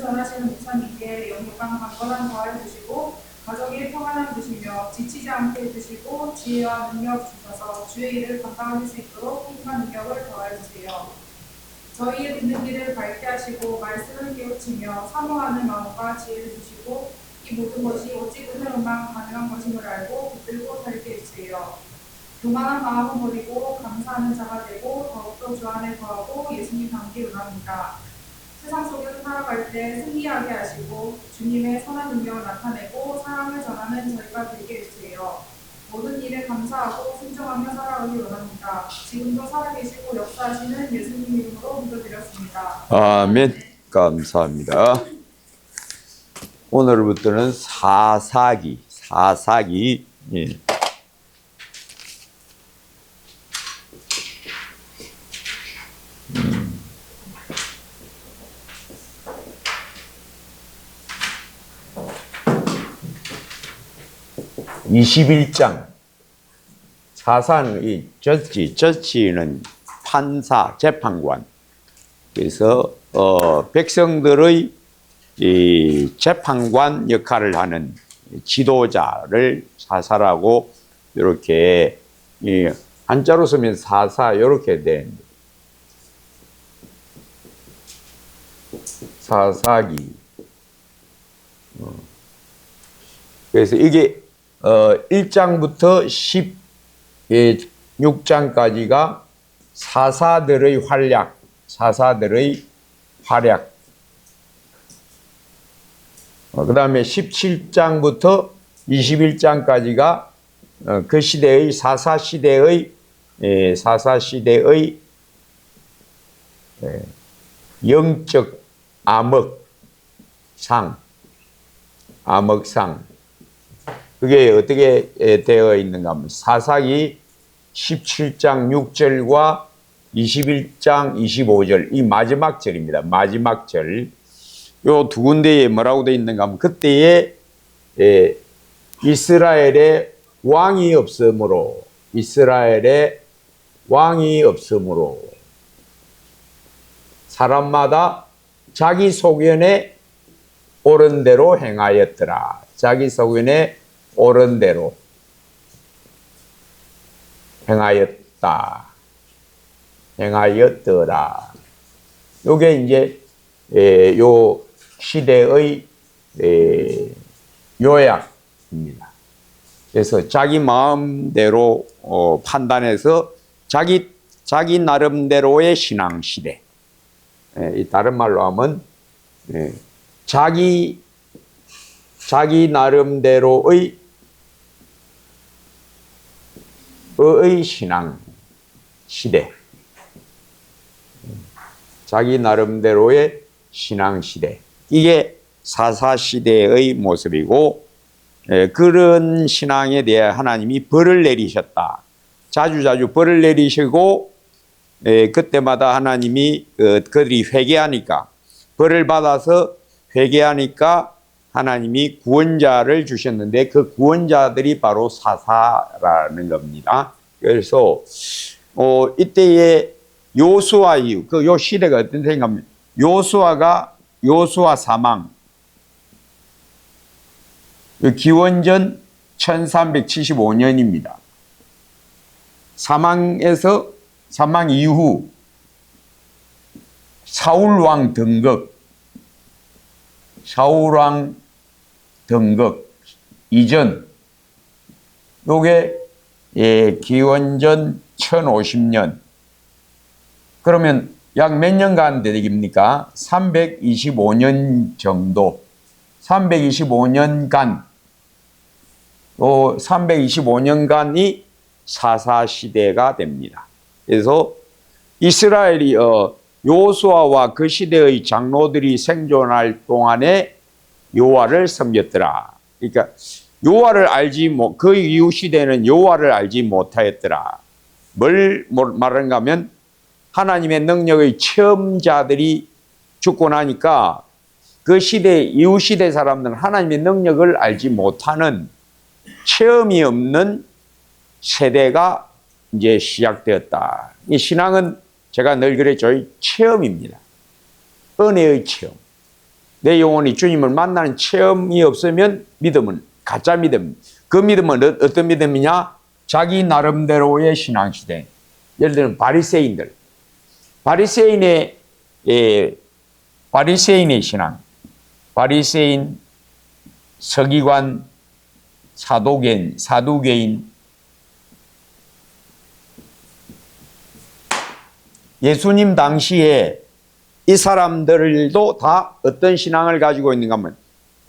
전하시는 목사님께 영육간 강건한 부활을 주시고 가족의 평안을 주시며 지치지 않게 해주시고 지혜와 능력 주셔서 주의 일을 감당할 수 있도록 힘과 능력을 더하여 주세요. 저희의 믿는 길을 밝게 하시고 말씀을 깨우치며 사모하는 마음과 지혜를 주시고 이 모든 것이 오직 은혜로만 가능한 것임을 알고 붙들고 살게 해주세요. 교만한 마음은 버리고 감사하는 자가 되고 더욱더 주 안에 거하고 예수님 함께 응합니다. 세상 속에서 살아갈 때 승리하게 하시고 주님의 선한 능력을 나타내고 사랑을 전하는 저희가 되게 해주세요. 모든 일에 감사하고 순종하며 살아가기 원합니다. 지금도 살아계시고 역사하시는 예수님 이름으로 기도드렸습니다. 아멘. 감사합니다. 오늘부터는 사사기. 예. (21장) 사사는 저치는 판사, 재판관. 그래서 백성들의 이 재판관 역할을 하는 지도자를 사사라고 이렇게 한자로 쓰면 사사 이렇게 된 사사기. 그래서 이게 1장부터 16장까지가 사사들의 활약. 그 다음에 17장부터 21장까지가 그 시대의 사사시대의 영적 암흑상. 그게 어떻게 되어 있는가 하면 사사기 17장 6절과 21장 25절, 이 마지막 절입니다. 마지막 절. 요 두 군데에 뭐라고 되어 있는가 하면 그때에 이스라엘의 왕이 없으므로 사람마다 자기 소견에 옳은 대로 행하였더라. 자기 소견에 옳은 대로 행하였더라. 요게 이제 요 시대의 요약입니다. 그래서 자기 마음대로 판단해서 자기 나름대로의 신앙 시대. 다른 말로 하면 자기 나름대로의 신앙 시대. 자기 나름대로의 신앙 시대. 이게 사사시대의 모습이고, 그런 신앙에 대해 하나님이 벌을 내리셨다. 자주 벌을 내리시고, 그때마다 하나님이 그들이 회개하니까, 벌을 받아서 회개하니까 하나님이 구원자를 주셨는데 그 구원자들이 바로 사사라는 겁니다. 그래서 이때의 요수아 이후, 요 시대가 어떤 생각하면 요수아 사망, 기원전 1375년입니다. 사망 이후 사울왕 등극 이전, 요게 기원전 1050년. 그러면 약 몇 년간 되겠습니까? 325년 정도. 325년간이 사사시대가 됩니다. 그래서 이스라엘이 요수아와 그 시대의 장로들이 생존할 동안에 여호와를 섬겼더라. 그러니까 그 이후 시대는 여호와를 알지 못하였더라. 뭘 말하는가 하면 하나님의 능력의 체험자들이 죽고 나니까 그 시대, 이후 시대 사람들은 하나님의 능력을 알지 못하는, 체험이 없는 세대가 이제 시작되었다. 이 신앙은 제가 늘 그랬죠. 체험입니다. 은혜의 체험. 내 영혼이 주님을 만나는 체험이 없으면 믿음은 가짜 믿음. 그 믿음은 어떤 믿음이냐? 자기 나름대로의 신앙시대. 예를 들면 바리새인들. 바리새인의 신앙. 바리새인, 서기관, 사두개인. 예수님 당시에 이 사람들도 다 어떤 신앙을 가지고 있는가 하면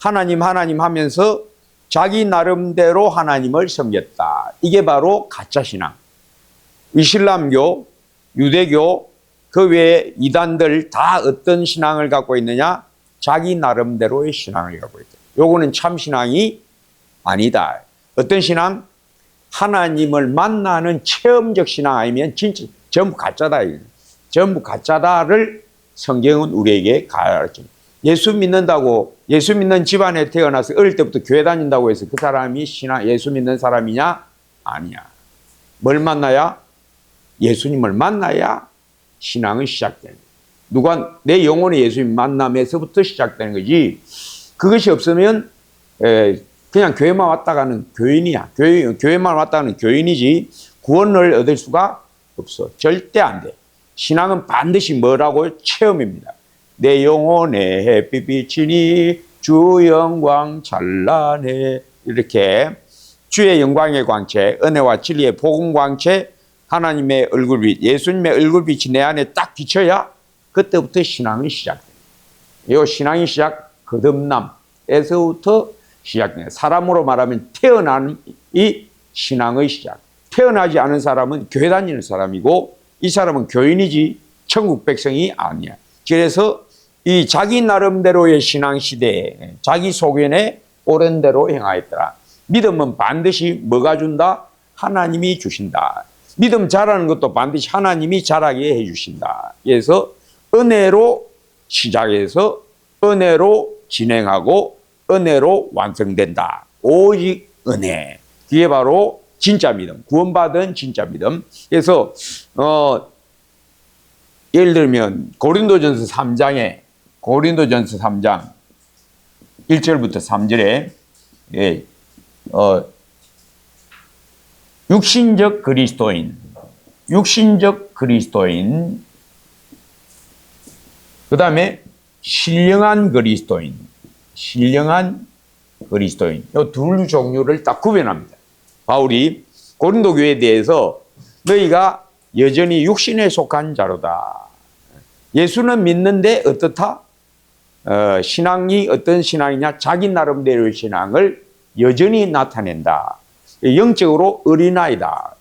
하나님 하면서 자기 나름대로 하나님을 섬겼다. 이게 바로 가짜 신앙. 이슬람교, 유대교, 그 외에 이단들 다 어떤 신앙을 갖고 있느냐? 자기 나름대로의 신앙을 갖고 있다. 요거는 참 신앙이 아니다. 어떤 신앙? 하나님을 만나는 체험적 신앙 아니면 진짜 전부 가짜다. 전부 가짜다를 성경은 우리에게 가르칩니다. 예수 믿는 집안에 태어나서 어릴 때부터 교회 다닌다고 해서 그 사람이 예수 믿는 사람이냐? 아니야. 뭘 만나야? 예수님을 만나야 신앙은 시작되는 거야. 내 영혼의 예수님 만남에서부터 시작되는 거지. 그것이 없으면 그냥 교회만 왔다 가는 교인이야. 교회만 왔다 가는 교인이지 구원을 얻을 수가 없어. 절대 안 돼. 신앙은 반드시 뭐라고? 체험입니다. 내 영혼의 햇빛 비치니 주 영광 찬란해. 이렇게 주의 영광의 광채, 은혜와 진리의 복음 광채, 하나님의 얼굴빛, 예수님의 얼굴빛이 내 안에 딱 비쳐야 그때부터 신앙이 시작돼요. 이 신앙이 거듭남에서부터 시작돼요. 사람으로 말하면 태어남이 신앙의 시작. 태어나지 않은 사람은 교회 다니는 사람이고 이 사람은 교인이지 천국 백성이 아니야. 그래서 이 자기 나름대로의 신앙 시대에 자기 소견에 옳은 대로 행하였더라. 믿음은 반드시 뭐가 준다? 하나님이 주신다. 믿음 잘하는 것도 반드시 하나님이 잘하게 해주신다. 그래서 은혜로 시작해서 은혜로 진행하고 은혜로 완성된다. 오직 은혜. 그게 바로 진짜 믿음, 구원받은 진짜 믿음. 그래서 예를 들면 고린도전서 3장 1절부터 3절에 육신적 그리스도인, 그 다음에 신령한 그리스도인, 이 둘 종류를 딱 구별합니다. 바울이 고린도 교회에 대해서 너희가 여전히 육신에 속한 자로다. 예수는 믿는데 어떻다? 신앙이 어떤 신앙이냐? 자기 나름대로의 신앙을 여전히 나타낸다. 영적으로 어린아이다.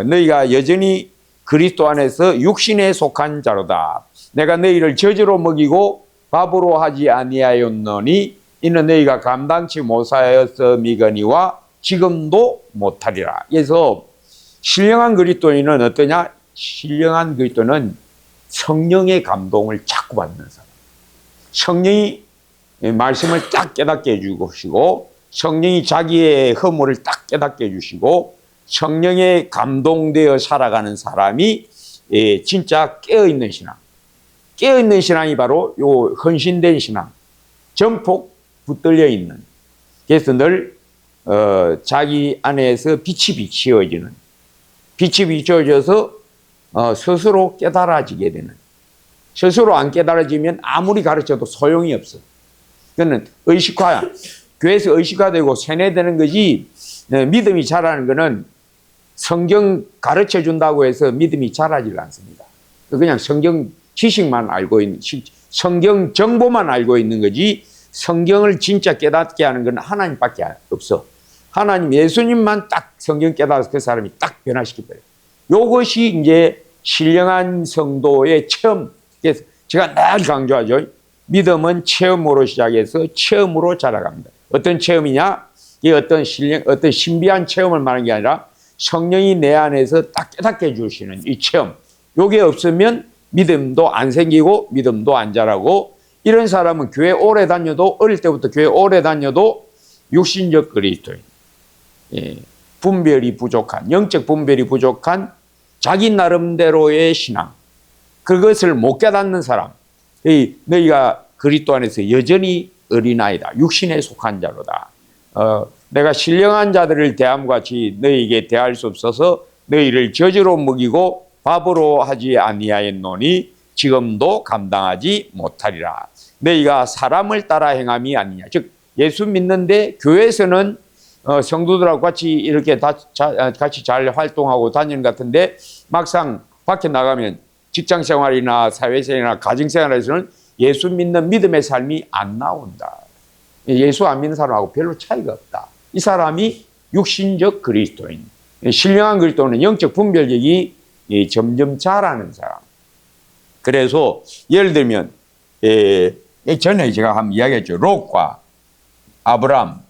너희가 여전히 그리스도 안에서 육신에 속한 자로다. 내가 너희를 젖으로 먹이고 밥으로 하지 아니하였노니 이는 너희가 감당치 못하였음이거니와 지금도 못하리라. 그래서 신령한 그리스도인은 어떠냐? 신령한 그리스도는 성령의 감동을 자꾸 받는 사람. 성령이 말씀을 딱 깨닫게 해주시고 성령이 자기의 허물을 딱 깨닫게 해주시고 성령에 감동되어 살아가는 사람이 진짜 깨어있는 신앙. 깨어있는 신앙이 바로 요 헌신된 신앙. 전폭 붙들려 있는. 그래서 늘 자기 안에서 빛이 비치어지는. 빛이 비치어져서 스스로 깨달아지게 되는. 스스로 안 깨달아지면 아무리 가르쳐도 소용이 없어. 그거는 의식화야. 교회에서 의식화되고 세뇌되는 거지. 믿음이 자라는 거는 성경 가르쳐 준다고 해서 믿음이 자라질 않습니다. 그냥 성경 지식만 알고 있는, 성경 정보만 알고 있는 거지 성경을 진짜 깨닫게 하는 건 하나님밖에 없어. 하나님, 예수님만 딱 성경 깨달아서 그 사람이 딱 변화시켜버려요. 이것이 이제 신령한 성도의 체험. 그래서 제가 늘 강조하죠. 믿음은 체험으로 시작해서 체험으로 자라갑니다. 어떤 체험이냐? 이게 어떤 신비한 체험을 말하는 게 아니라 성령이 내 안에서 딱 깨닫게 해주시는 이 체험. 요게 없으면 믿음도 안 생기고 믿음도 안 자라고, 이런 사람은 교회 오래 다녀도, 어릴 때부터 교회 오래 다녀도 육신적 그리스도인, 분별이 부족한, 영적 분별이 부족한 자기 나름대로의 신앙, 그것을 못 깨닫는 사람. 너희가 그리스도 안에서 여전히 어린아이다. 육신에 속한 자로다. 내가 신령한 자들을 대함과 같이 너희에게 대할 수 없어서 너희를 저주로 먹이고 밥으로 하지 아니하였노니 지금도 감당하지 못하리라. 너희가 사람을 따라 행함이 아니냐. 즉 예수 믿는데 교회에서는 성도들하고 같이 이렇게 같이 잘 활동하고 다니는 것 같은데 막상 밖에 나가면 직장생활이나 사회생활이나 가정생활에서는 예수 믿는 믿음의 삶이 안 나온다. 예수 안 믿는 사람하고 별로 차이가 없다. 이 사람이 육신적 그리스도인. 신령한 그리스도는 영적 분별력이 점점 자라는 사람. 그래서 예를 들면 전에 제가 한번 이야기했죠. 롯과 아브람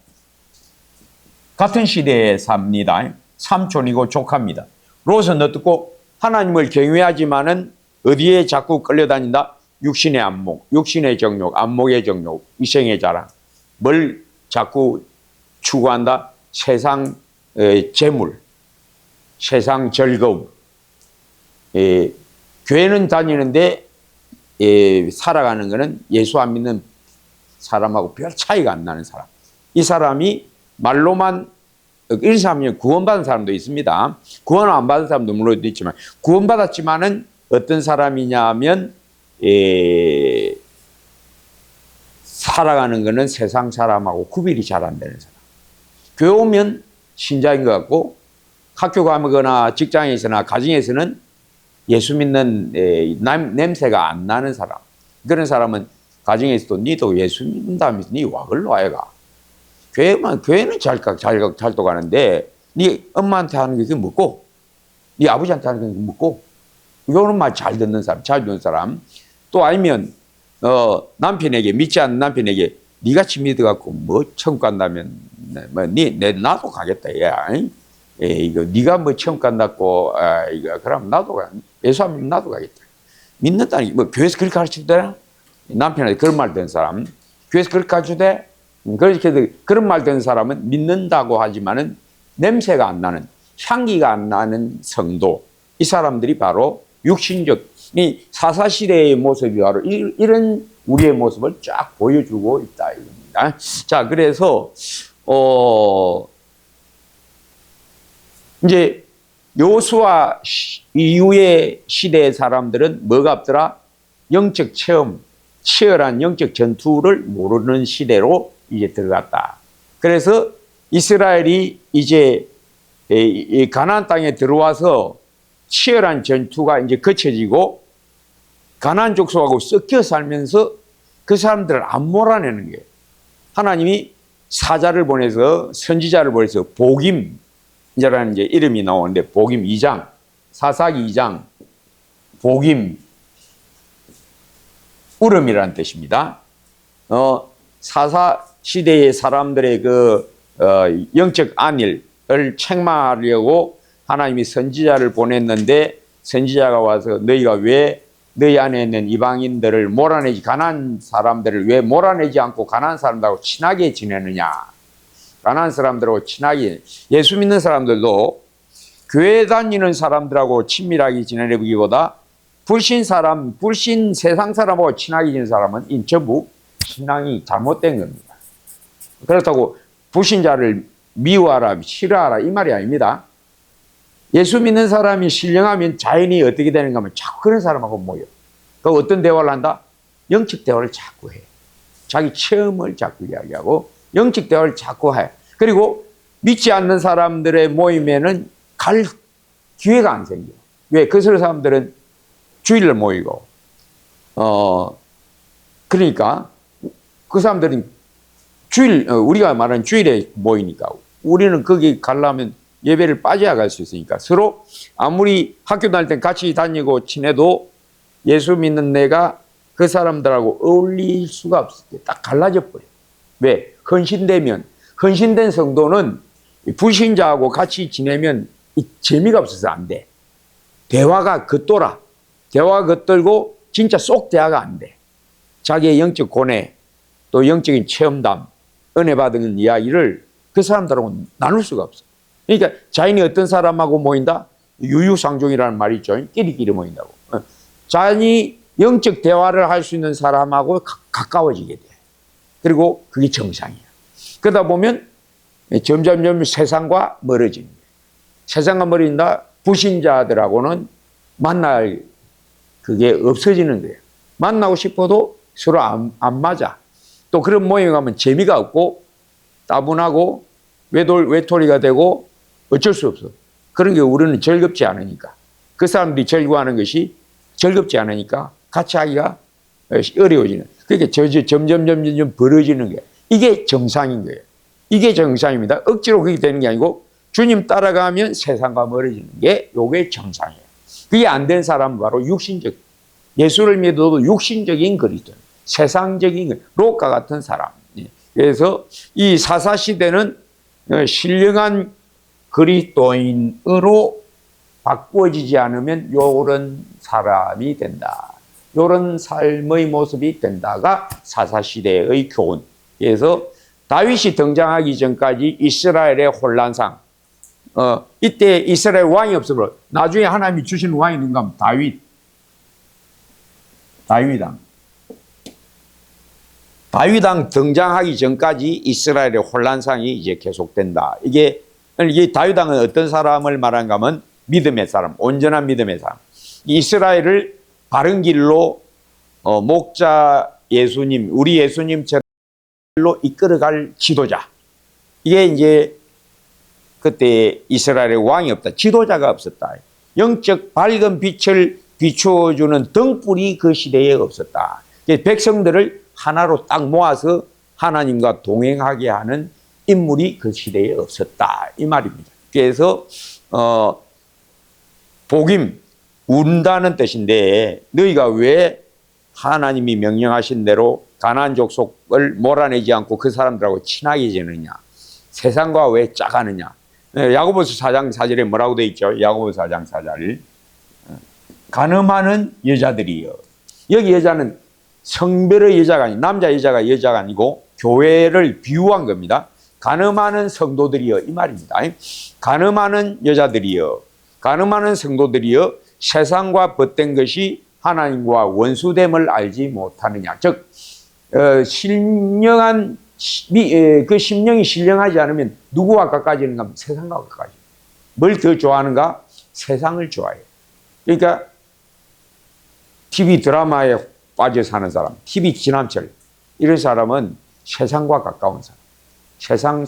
같은 시대에 삽니다. 삼촌이고 조카입니다. 롯은 어떻고 하나님을 경외하지만은 어디에 자꾸 끌려다닌다? 육신의 안목, 육신의 정욕, 안목의 정욕, 위생의 자랑. 뭘 자꾸 추구한다? 세상 재물, 세상 즐거움. 교회는 다니는데 살아가는 것은 예수 안 믿는 사람하고 별 차이가 안 나는 사람. 이 사람이 말로만 이런 사람이 구원받은 사람도 있습니다. 구원 안 받은 사람도 물론 있지만 구원받았지만은 어떤 사람이냐면 살아가는 것은 세상 사람하고 구별이 잘 안 되는 사람. 교회 오면 신자인 것 같고 학교 가거나 직장에서나 가정에서는 예수 믿는 냄새가 안 나는 사람. 그런 사람은 가정에서도 니도 예수 믿는다면서 니 와글로 와야가. 교회는 잘도 가는데 니 엄마한테 하는 게 그게 뭐고 니 아버지한테 하는 게 그게 뭐고 이거는 말 잘 듣는 사람, 잘 듣는 사람. 또 아니면 남편에게 믿지 않는 남편에게 니같이 믿어갖고 뭐 천국 간다면 뭐 나도 가겠다 야. 이거 네가 뭐 천국 간다고 이거 그럼 나도 가. 예수 안 믿으면 나도 가겠다. 믿는다니 뭐 교회에서 그렇게 가르치더라. 남편한테 그런 말 듣는 사람 교회에서 그렇게 가르치대. 그렇게 그런 말 듣는 사람은 믿는다고 하지만은 냄새가 안 나는 향기가 안 나는 성도. 이 사람들이 바로 육신적 이 사사시대의 모습이 바로 이런 우리의 모습을 쫙 보여주고 있다 이겁니다. 자, 그래서 이제 요수아 이후의 시대의 사람들은 뭐가 없더라? 영적 체험, 치열한 영적 전투를 모르는 시대로 이제 들어갔다. 그래서 이스라엘이 이제 가나안 땅에 들어와서 치열한 전투가 이제 거쳐지고 가나안 족속하고 섞여 살면서 그 사람들을 안 몰아내는 거예요. 하나님이 사자를 보내서 선지자를 보내서 복임이라는 이제 이름이 나오는데 복임 2장, 사사기 2장, 복임 울음이라는 뜻입니다. 사사 시대의 사람들의 그 영적 안일을 책망하려고 하나님이 선지자를 보냈는데 선지자가 와서 너희가 왜 너희 안에 있는 이방인들을 몰아내지 가나안 사람들을 왜 몰아내지 않고 가나안 사람들하고 친하게 지내느냐. 가나안 사람들하고 친하게 예수 믿는 사람들도 교회 다니는 사람들하고 친밀하게 지내기보다 불신 세상 사람하고 친하게 지내는 사람은 전부 신앙이 잘못된 겁니다. 그렇다고 불신자를 미워하라, 싫어하라 이 말이 아닙니다. 예수 믿는 사람이 신령하면 자연이 어떻게 되는가 하면 자꾸 그런 사람하고 모여. 그 어떤 대화를 한다? 영적 대화를 자꾸 해. 자기 체험을 자꾸 이야기하고 영적 대화를 자꾸 해. 그리고 믿지 않는 사람들의 모임에는 갈 기회가 안 생겨. 왜? 그 사람들은 주일날 모이고 그러니까 그 사람들은 우리가 말하는 주일에 모이니까 우리는 거기 가려면 예배를 빠져야 갈 수 있으니까 서로 아무리 학교 다닐 땐 같이 다니고 친해도 예수 믿는 내가 그 사람들하고 어울릴 수가 없을 때 딱 갈라져 버려. 왜? 헌신된 성도는 불신자하고 같이 지내면 재미가 없어서 안 돼. 대화가 겉돌아. 대화가 겉돌고 진짜 쏙 대화가 안 돼. 자기의 영적 고뇌 또 영적인 체험담 은혜 받은 이야기를 그 사람들하고 나눌 수가 없어. 그러니까 자연이 어떤 사람하고 모인다? 유유상종이라는 말이 있죠. 끼리끼리 모인다고. 자연이 영적 대화를 할 수 있는 사람하고 가까워지게 돼. 그리고 그게 정상이야. 그러다 보면 점점 세상과 멀어지는 거예요. 세상과 멀어진다. 불신자들하고는 만날 그게 없어지는 거예요. 만나고 싶어도 서로 안 맞아. 또 그런 모임에 가면 재미가 없고 따분하고 외톨이가 되고 어쩔 수 없어. 그런 게 우리는 즐겁지 않으니까. 그 사람들이 즐거워하는 것이 즐겁지 않으니까 같이 하기가 어려워지는. 그러니까 점점 벌어지는 거예요. 이게 정상인 거예요. 이게 정상입니다. 억지로 그렇게 되는 게 아니고 주님 따라가면 세상과 멀어지는 게 요게 정상이에요. 그게 안 된 사람은 바로 육신적, 예수를 믿어도 육신적인 그리스도, 세상적인 롯과 같은 사람. 그래서 이 사사시대는 신령한 그리스도인으로 바꾸어지지 않으면 요런 사람이 된다. 요런 삶의 모습이 된다가 사사시대의 교훈. 그래서 다윗이 등장하기 전까지 이스라엘의 혼란상, 이때 이스라엘 왕이 없어서 나중에 하나님이 주신 왕이 누군가 하면 다윗왕 등장하기 전까지 이스라엘의 혼란상이 이제 계속된다. 이게 다윗왕은 어떤 사람을 말한가 하면 믿음의 사람, 온전한 믿음의 사람. 이스라엘을 바른 길로 목자 예수님, 우리 예수님처럼 이끌어갈 지도자. 이게 이제 그때 이스라엘의 왕이 없다. 지도자가 없었다. 영적 밝은 빛을 비추어주는 등불이 그 시대에 없었다. 백성들을 하나로 딱 모아서 하나님과 동행하게 하는 인물이 그 시대에 없었다. 이 말입니다. 그래서 복임, 운다는 뜻인데 너희가 왜 하나님이 명령하신 대로 가나안 족속을 몰아내지 않고 그 사람들하고 친하게 지내느냐? 세상과 왜 짜가느냐? 야고보서 4장 4절에 뭐라고 되어 있죠? 야고보서 4장 4절. 가늠하는 여자들이여. 여기 여자는 성별의 여자가 아니고 남자 여자가 아니고 교회를 비유한 겁니다. 가늠하는 성도들이여 이 말입니다. 가늠하는 여자들이여, 가늠하는 성도들이여 세상과 벗된 것이 하나님과 원수됨을 알지 못하느냐. 즉 신령한 그 심령이 신령하지 않으면 누구와 가까워지는가 하면 세상과 가까워져. 뭘 더 좋아하는가? 세상을 좋아해요. 그러니까 TV 드라마에 빠져 사는 사람, TV 지남철 이런 사람은 세상과 가까운 사람, 세상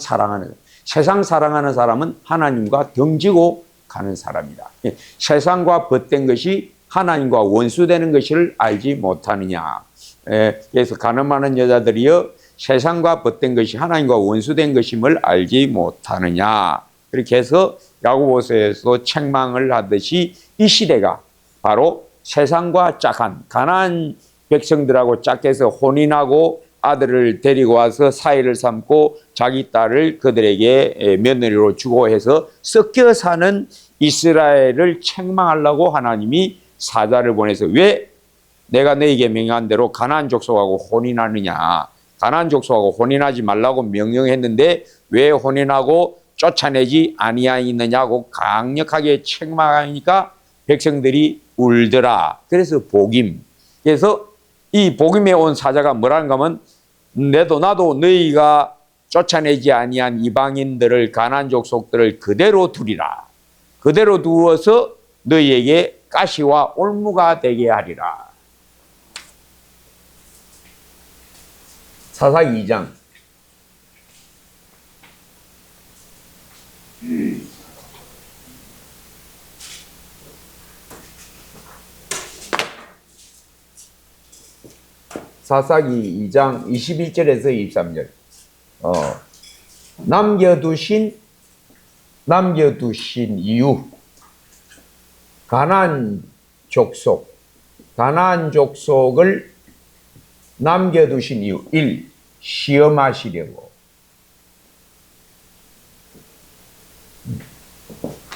사랑하는 사람은 하나님과 등지고 가는 사람이다. 세상과 벗된 것이 하나님과 원수되는 것을 알지 못하느냐. 그래서 가늠하는 여자들이여 세상과 벗된 것이 하나님과 원수된 것임을 알지 못하느냐. 그렇게 해서 야고보서에서 책망을 하듯이 이 시대가 바로 세상과 짝한 가나안 백성들하고 짝해서 혼인하고 아들을 데리고 와서 사이를 삼고 자기 딸을 그들에게 며느리로 주고 해서 섞여 사는 이스라엘을 책망하려고 하나님이 사자를 보내서 왜 내가 너에게 명령한 대로 가나안 족속하고 혼인하느냐. 가나안 족속하고 혼인하지 말라고 명령했는데 왜 혼인하고 쫓아내지 아니하느냐고 강력하게 책망하니까 백성들이 울더라. 그래서 복임. 그래서 이 복임에 온 사자가 뭐라는가 하면 나도 너희가 쫓아내지 아니한 이방인들을 가나안 족속들을 그대로 두리라. 그대로 두어서 너희에게 가시와 올무가 되게 하리라. 사사기 2장. 사사기 2장 21절에서 23절. 남겨두신 이유. 가나안 족속을 남겨두신 이유. 1. 시험하시려고.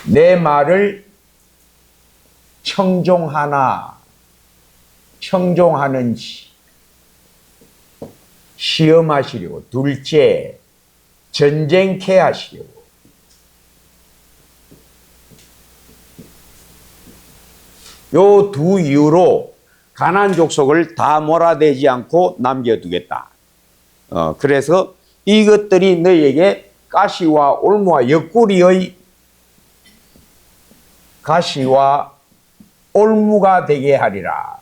내 말을 청종하는지 시험하시려고. 둘째, 전쟁케 하시려고. 요 두 이유로 가나안 족속을 다 몰아내지 않고 남겨두겠다. 그래서 이것들이 너희에게 가시와 올무와 옆구리의 가시와 올무가 되게 하리라.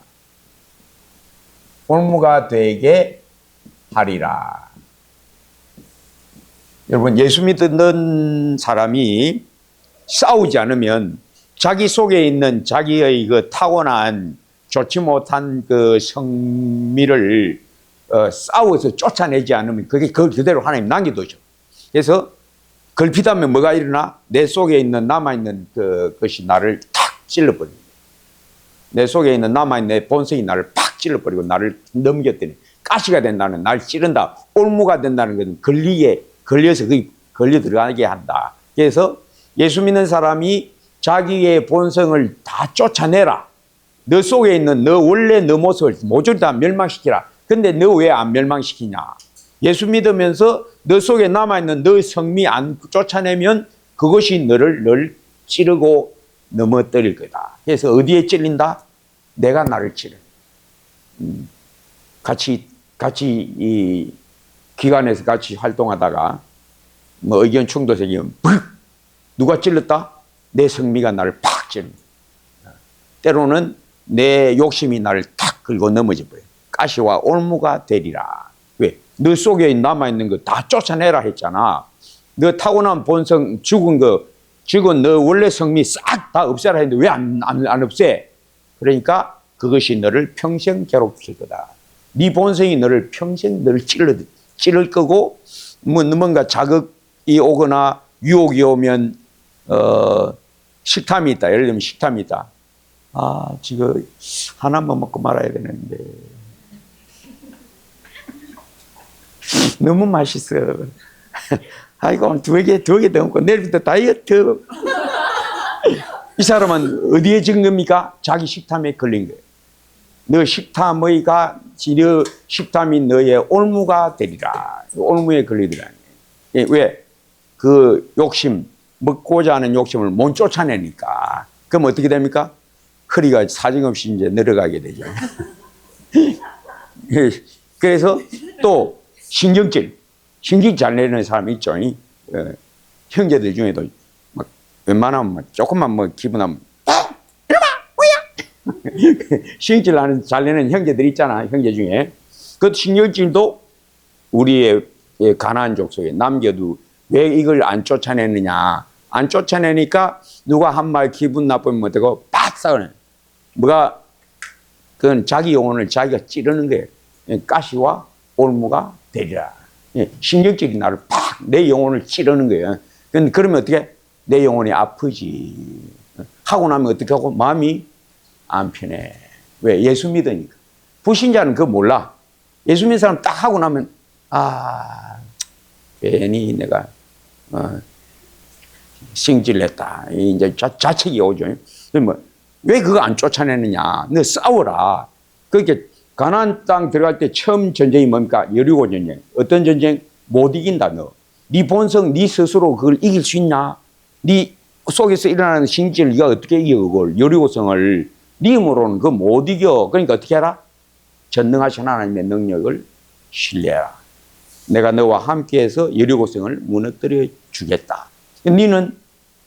올무가 되게 하리라. 여러분, 예수 믿는 사람이 싸우지 않으면 자기 속에 있는 자기의 그 타고난 좋지 못한 그 성미를 싸워서 쫓아내지 않으면 그게 그대로 하나님 남겨두죠. 그래서 걸핏하면 뭐가 일어나? 내 속에 있는 남아있는 그것이 나를 탁 찔러버립니다. 내 속에 있는 남아있는 내 본성이 나를 팍 찔러버리고 나를 넘겼더니 가시가 된다는 날 찌른다. 올무가 된다는 것은 걸려서 걸려 들어가게 한다. 그래서 예수 믿는 사람이 자기의 본성을 다 쫓아내라. 너 속에 있는 너 원래 너 모습을 모조리 다 멸망시키라. 근데 너 왜 안 멸망시키냐? 예수 믿으면서 너 속에 남아있는 너의 성미 안 쫓아내면 그것이 늘 찌르고 넘어뜨릴 거다. 그래서 어디에 찔린다? 내가 나를 찌르. 같이 이 기관에서 같이 활동하다가 뭐 의견 충돌 생기면 누가 찔렀다? 내 성미가 나를 팍 찌릅니다. 때로는 내 욕심이 나를 탁 긁고 넘어져 버려요. 가시와 올무가 되리라. 왜? 너 속에 남아있는 거 다 쫓아내라 했잖아. 너 타고난 본성 죽은 너 원래 성미 싹 다 없애라 했는데 왜 안 없애? 그러니까 그것이 너를 평생 괴롭힐 거다. 네 본성이 너를 평생 찌를 거고, 뭔가 자극이 오거나 유혹이 오면 식탐이 있다. 예를 들면 식탐이 있다. 지금 하나만 먹고 말아야 되는데 너무 맛있어. 아이고, 두 개 더 먹고 내일부터 다이어트. 이 사람은 어디에 지은 겁니까? 자기 식탐에 걸린 거예요. 너 식탐이 너의 올무가 되리라. 올무에 걸리더라. 왜? 그 욕심, 먹고자 하는 욕심을 못 쫓아내니까. 그럼 어떻게 됩니까? 허리가 사정없이 이제 내려가게 되죠. 그래서 또 신경질 잘 내는 사람이 있죠. 형제들 중에도 막 웬만하면 막 조금만 뭐 기분하면 이놈아 뭐야? 신경질 잘 내는 형제들 있잖아. 형제 중에 그 신경질도 우리의 가나안 족속에 남겨도 왜 이걸 안 쫓아내느냐? 안 쫓아내니까 누가 한 말 기분 나쁘면 어떡하고 팍 싸우네. 그건 자기 영혼을 자기가 찌르는 거예요. 가시와 올무가 되리라. 신경질이 나를 팍 내 영혼을 찌르는 거예요. 그러면 어떻게? 내 영혼이 아프지. 하고 나면 어떻게 하고? 마음이 안 편해. 왜? 예수 믿으니까. 불신자는 그거 몰라. 예수 믿는 사람 딱 하고 나면 괜히 내가 승질냈다. 이제 자책이 오죠. 왜 그거 안 쫓아내느냐? 너 싸워라. 그렇게 가나안 땅 들어갈 때 처음 전쟁이 뭡니까? 여리고 전쟁. 어떤 전쟁? 못 이긴다 너. 네 본성, 네 스스로 그걸 이길 수 있냐? 네 속에서 일어나는 신질 네가 어떻게 이겨 그걸? 여리고성을 네 힘으로는 그거 못 이겨. 그러니까 어떻게 해라? 전능하신 하나님의 능력을 신뢰하라. 내가 너와 함께해서 여리고성을 무너뜨려 주겠다. 너는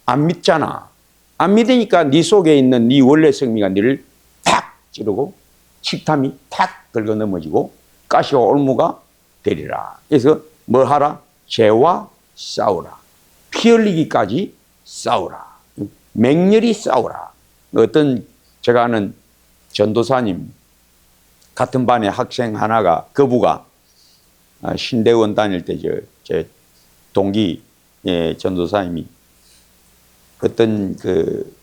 안 믿잖아. 안 믿으니까 네 속에 있는 네 원래 성미가 너를 탁 찌르고 식탐이 탁 긁어 넘어지고 가시와 올무가 되리라. 그래서 뭐 하라? 죄와 싸우라. 피 흘리기까지 싸우라. 맹렬히 싸우라. 어떤 제가 아는 전도사님 같은 반의 학생 하나가 거부가 신대원 다닐 때 제 동기 전도사님이 어떤 그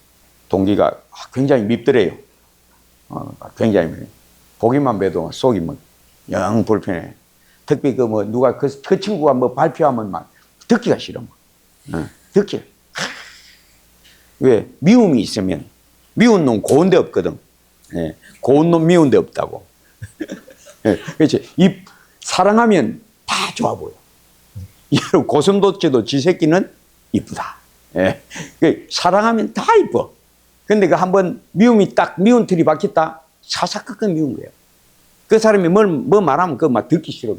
동기가 굉장히 밉더래요. 굉장히 보기만 봐도 속이 뭐 영 불편해. 특히 누가 그 친구가 뭐 발표하면 막 듣기가 싫어. 듣기. 왜? 미움이 있으면 미운 놈 고운 데 없거든. 고운 놈 미운 데 없다고. 그렇지. 사랑하면 다 좋아 보여. 고슴도치도 지 새끼는 이쁘다. 사랑하면 다 이뻐. 근데 그 한번 미움이 딱 미운 틀이 박혔다. 사사건건 미운 거예요. 그 사람이 뭐 말하면 그거 막 듣기 싫어.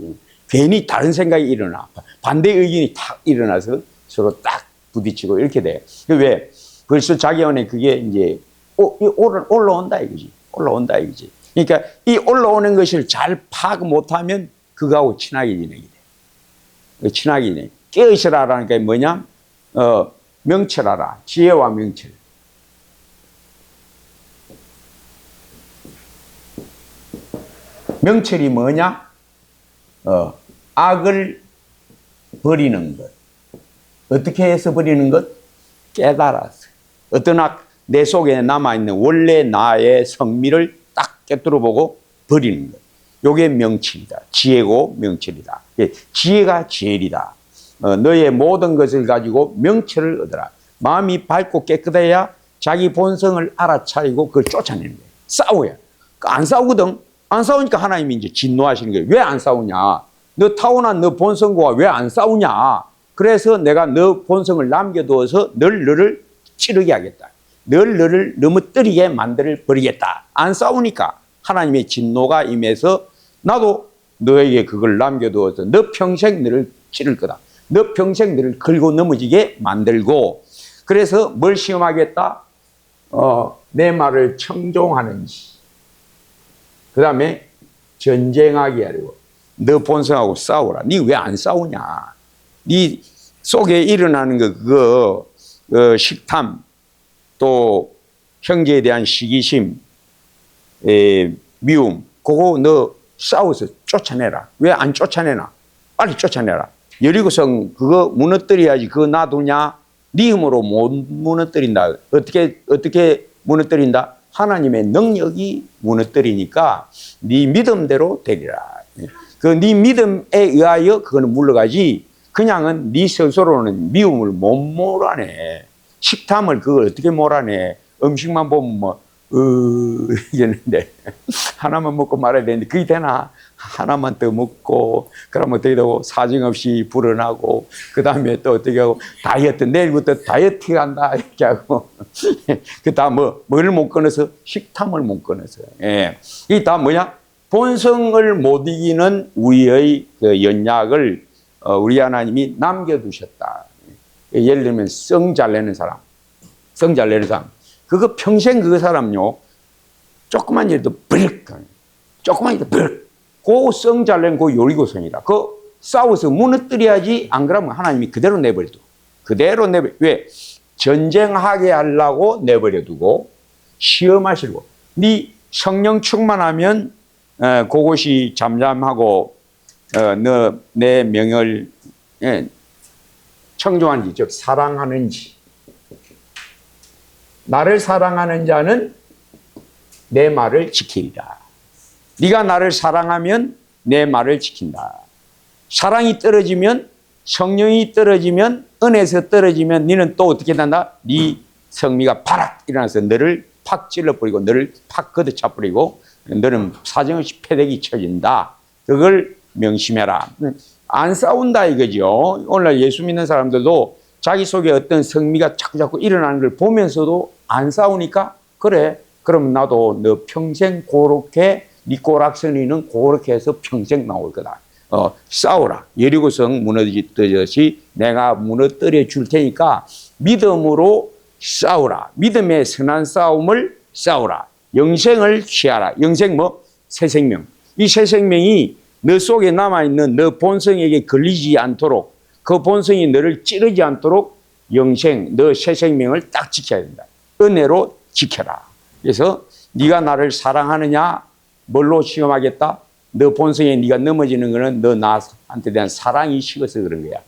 괜히 다른 생각이 일어나. 반대 의견이 탁 일어나서 서로 딱 부딪히고 이렇게 돼요. 왜? 벌써 자기 안에 그게 이제 올라온다 이거지. 올라온다 이거지. 그러니까 이 올라오는 것을 잘 파악 못하면 그거하고 친하게 지내게 돼. 친하게 지내. 깨어있으라라는 게 뭐냐? 명철하라. 지혜와 명철. 명철이 뭐냐? 악을 버리는 것. 어떻게 해서 버리는 것? 깨달아서. 어떤 악, 내 속에 남아있는 원래 나의 성미를 딱 깨뜨려 보고 버리는 것. 요게 명철이다. 지혜고 명철이다. 지혜가 제일이다. 너의 모든 것을 가지고 명철을 얻어라. 마음이 밝고 깨끗해야 자기 본성을 알아차리고 그걸 쫓아내는 거예요. 싸워야. 안 싸우거든. 안 싸우니까 하나님이 이제 진노하시는 거예요. 왜 안 싸우냐? 너 타고난 너 본성과 왜 안 싸우냐? 그래서 내가 너 본성을 남겨두어서 너를 찌르게 하겠다. 너를 넘어뜨리게 만들어 버리겠다. 안 싸우니까 하나님의 진노가 임해서 나도 너에게 그걸 남겨두어서 너 평생 너를 찌를 거다. 너 평생 너를 긁고 넘어지게 만들고, 그래서 뭘 시험하겠다? 내 말을 청종하는지, 그 다음에 전쟁하게 하려고. 너 본성하고 싸우라. 니 왜 안 싸우냐? 니 속에 일어나는 그거 식탐, 또 형제에 대한 시기심, 미움, 그거 너 싸워서 쫓아내라. 왜 안 쫓아내나? 빨리 쫓아내라. 여리고성 그거 무너뜨려야지. 그거 놔두냐? 네 힘으로 못 무너뜨린다. 어떻게 무너뜨린다? 하나님의 능력이 무너뜨리니까 네 믿음대로 되리라. 그 네 믿음에 의하여 그거는 물러가지, 그냥은 네 스스로는 미움을 못 몰아내. 식탐을 그걸 어떻게 몰아내. 음식만 보면 이랬는데 하나만 먹고 말아야 되는데 그게 되나? 하나만 더 먹고 그러면 어떻게 되고 사정없이 불어나고, 그 다음에 또 어떻게 하고 다이어트, 내일부터 다이어트 한다 이렇게 하고 그 다음 뭐를 못 끊어서 식탐을 못 끊어서. 예. 이게 다 뭐냐? 본성을 못 이기는 우리의 그 연약을 우리 하나님이 남겨두셨다. 예를 들면 성 잘 내는 사람, 그거 평생 그 사람요, 조그만 일도 버릭, 조그만 일도 버릭, 그 성 잘 내는 그 요리고성이다. 그 싸워서 무너뜨려야지. 안 그러면 하나님이 그대로 내버려둬. 왜? 전쟁하게 하려고 내버려두고 시험하시고. 네 성령 충만하면 그것이 잠잠하고 너 내 명을 청종하는지, 즉 사랑하는지. 나를 사랑하는 자는 내 말을 지키리라. 네가 나를 사랑하면 내 말을 지킨다. 사랑이 떨어지면, 성령이 떨어지면, 은혜에서 떨어지면 너는 또 어떻게 된다? 네 성미가 바락 일어나서 너를 팍 찔러버리고 너를 팍 걷어차버리고 너는 사정없이 패대기 쳐진다. 그걸 명심해라. 안 싸운다 이거죠. 오늘날 예수 믿는 사람들도 자기 속에 어떤 성미가 자꾸자꾸 일어나는 걸 보면서도 안 싸우니까, 그래, 그럼 나도 너 평생 그렇게 네 꼬락서니는 그렇게 해서 평생 나올 거다. 싸우라. 여리고성 무너뜨렸듯이 내가 무너뜨려 줄 테니까 믿음으로 싸우라. 믿음의 선한 싸움을 싸우라. 영생을 취하라. 영생 새 생명. 이 새 생명이 너 속에 남아있는 너 본성에게 걸리지 않도록, 그 본성이 너를 찌르지 않도록 영생, 너 새 생명을 딱 지켜야 된다. 은혜로 지켜라. 그래서 네가 나를 사랑하느냐? 뭘로 시험하겠다? 너 본성에 네가 넘어지는 거는 너 나한테 대한 사랑이 식어서 그런 거야.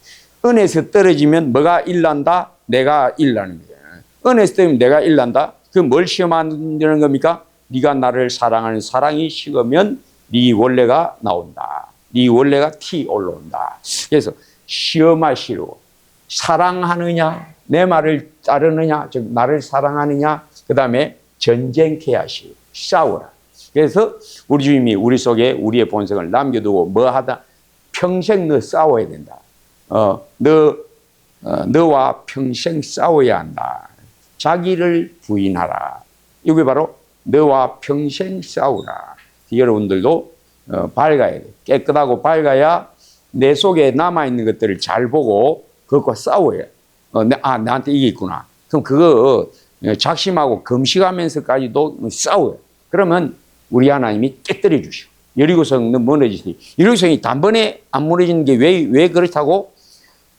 은혜에서 떨어지면 뭐가 일난다? 내가 일나는 거야. 은혜에서 떨어지면 내가 일난다? 그 뭘 시험하는 겁니까? 네가 나를 사랑하는 사랑이 식으면 네 원래가 나온다. 네 원래가 올라온다. 그래서 시험하시고, 사랑하느냐, 내 말을 따르느냐, 즉 나를 사랑하느냐, 그 다음에 전쟁케 하시고 싸우라. 그래서 우리 주님이 우리 속에 우리의 본성을 남겨두고 뭐 하다? 평생 너 싸워야 된다. 너와 평생 싸워야 한다. 자기를 부인하라. 이게 바로 너와 평생 싸우라. 여러분들도 밝아야 돼. 깨끗하고 밝아야 내 속에 남아있는 것들을 잘 보고 그것과 싸워야 돼. 나한테 이게 있구나. 그럼 그거 작심하고 금식하면서까지도 싸워요. 그러면 우리 하나님이 깨뜨려 주시고 여리고성은 무너지지. 여리고성이 단번에 안 무너지는 게 왜 그렇다고?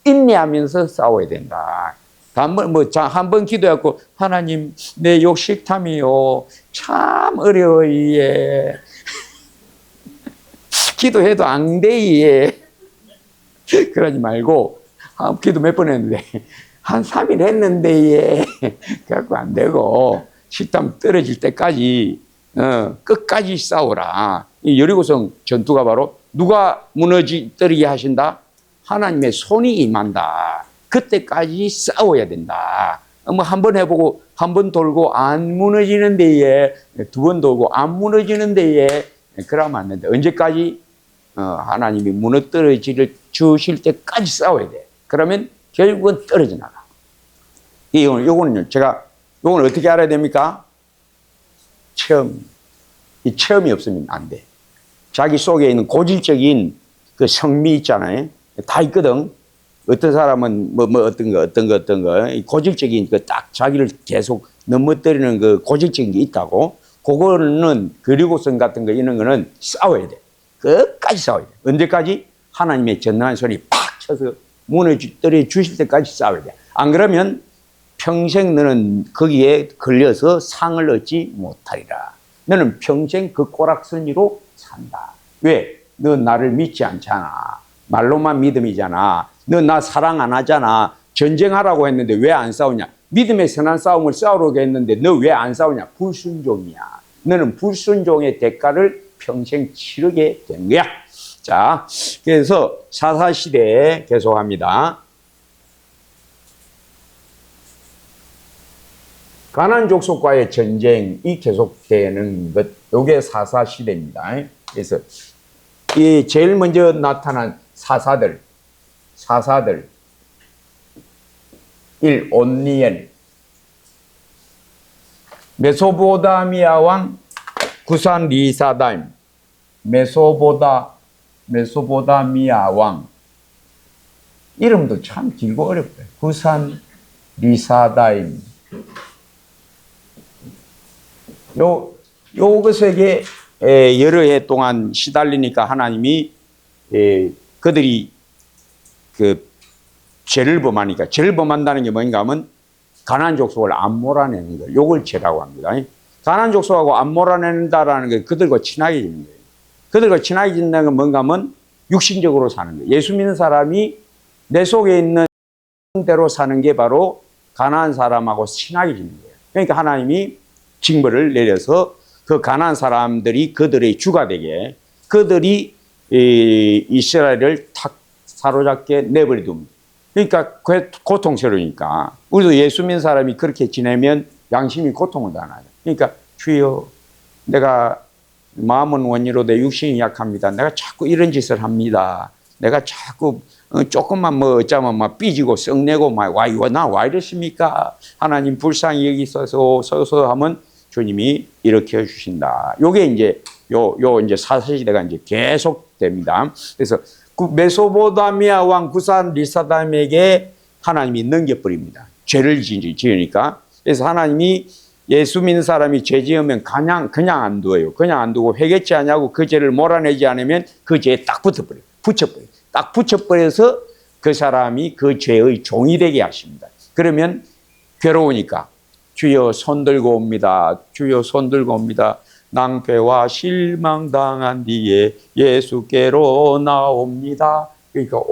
인내하면서 싸워야 된다. 한 번 기도했고, 하나님, 내 욕식탐이요. 참 어려워, 예. 기도해도 안 돼, 예. 그러지 말고, 기도 몇 번 했는데, 한 3일 했는데, 예. 그래갖고 안 되고, 식탐 떨어질 때까지, 끝까지 싸우라. 이 여리고성 전투가 바로 누가 떨어지게 하신다? 하나님의 손이 임한다. 그때까지 싸워야 된다. 뭐 한 번 해보고 한 번 돌고 안 무너지는 데에 두 번 돌고 안 무너지는 데에 그러면 안 된다. 언제까지? 하나님이 무너뜨려 주실 때까지 싸워야 돼. 그러면 결국은 떨어져 나가. 요거는요, 요건 어떻게 알아야 됩니까? 이 체험이 없으면 안 돼. 자기 속에 있는 고질적인 그 성미 있잖아요. 다 있거든. 어떤 사람은 어떤 거, 고질적인 그 딱 자기를 계속 넘어뜨리는 그 고질적인 게 있다고. 그거는 그리고성 같은 거 이런 거는 싸워야 돼. 끝까지 싸워야 돼. 언제까지? 하나님의 전능한 손이 팍 쳐서 무너뜨려 주실 때까지 싸워야 돼. 안 그러면 평생 너는 거기에 걸려서 상을 얻지 못하리라. 너는 평생 그 꼬락서니로 산다. 왜? 너 나를 믿지 않잖아. 말로만 믿음이잖아. 너 나 사랑 안 하잖아. 전쟁하라고 했는데 왜 안 싸우냐? 믿음의 선한 싸움을 싸우려고 했는데 너 왜 안 싸우냐? 불순종이야. 너는 불순종의 대가를 평생 치르게 된 거야. 자, 그래서 사사시대에 계속합니다. 가나안 족속과의 전쟁이 계속되는 것, 이게 사사시대입니다. 그래서 이 제일 먼저 나타난 사사들 1. 온니엘 메소포타미아 왕 구산 리사다임 메소포타미아 왕 이름도 참 길고 어렵다. 구산 리사다임 요것에게 여러 해 동안 시달리니까 하나님이 그들이 그 죄를 범하니까 죄를 범한다는 게 뭔가 하면 가나안 족속을 안 몰아내는 거예요. 요걸 죄라고 합니다. 가나안 족속하고 안 몰아낸다라는 게 그들과 친하게 지는 거예요. 그들과 친하게 지는다는 건 뭔가 하면 육신적으로 사는 거예요. 예수 믿는 사람이 내 속에 있는 대로 사는 게 바로 가나안 사람하고 친하게 지는 거예요. 그러니까 하나님이 징벌을 내려서 그 가나안 사람들이 그들의 주가 되게 그들이 이스라엘을 탁 사로잡게 내버려둡니다. 그러니까 고통스러우니까 우리도 예수 믿는 사람이 그렇게 지내면 양심이 고통을 당하죠. 그러니까 주여 내가 마음은 원이로되 육신이 약합니다. 내가 자꾸 이런 짓을 합니다. 내가 자꾸 조금만 어쩌면 막 삐지고 썩내고 나 와 이러십니까? 하나님 불쌍히 여기소서 하면 주님이 일으켜 주신다. 요게 이제 이제 사사시대가 이제 계속됩니다. 그래서 그 메소포타미아 왕 구산 리사다임에게 하나님이 넘겨버립니다. 죄를 지으니까. 그래서 하나님이 예수 믿는 사람이 죄 지으면 그냥 안 두어요. 그냥 안 두고 회개치 않냐고 그 죄를 몰아내지 않으면 그 죄에 딱 붙여버려요. 딱 붙여버려서 그 사람이 그 죄의 종이 되게 하십니다. 그러면 괴로우니까 주여 손들고 옵니다. 주여 손들고 옵니다. 낭패와 실망당한 뒤에 예수께로 나옵니다. 그러니까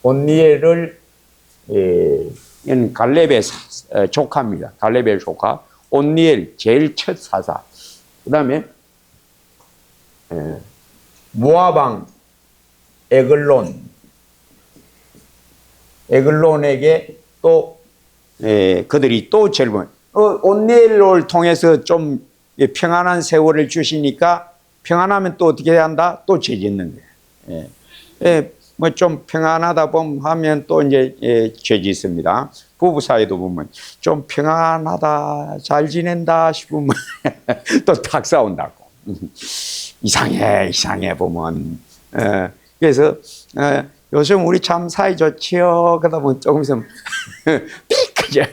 온니엘을 갈렙의 조카입니다. 갈렙의 조카 온니엘 제일 첫 사사. 그 다음에 모아방 에글론에게 또 그들이 또 죄를 범. 온니엘을 통해서 좀 평안한 세월을 주시니까 평안하면 또 어떻게 해야 한다? 또 죄 짓는 거예요. 뭐 좀 평안하다 하면 또 이제 죄지 있습니다. 부부 사이도 보면 좀 평안하다, 잘 지낸다 싶으면 또 탁 싸운다고. 이상해 보면. 그래서 요즘 우리 참 사이 좋지요. 그러다 보면 조금 있으면 삐끗해.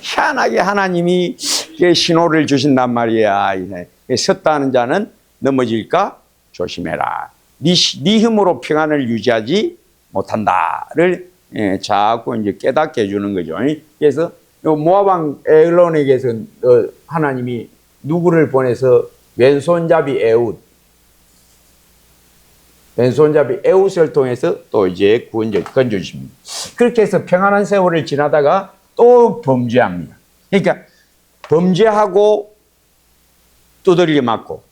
희한하게 하나님이 신호를 주신단 말이야. 섰다는 자는 넘어질까 조심해라. 네 힘으로 평안을 유지하지 못한다를 자꾸 이제 깨닫게 해주는 거죠. 그래서 모압 왕 에글론에게서 하나님이 누구를 보내서 왼손잡이 에웃을 통해서 또 이제 건져주십니다. 그렇게 해서 평안한 세월을 지나다가 또 범죄합니다. 그러니까 범죄하고 두들겨 맞고,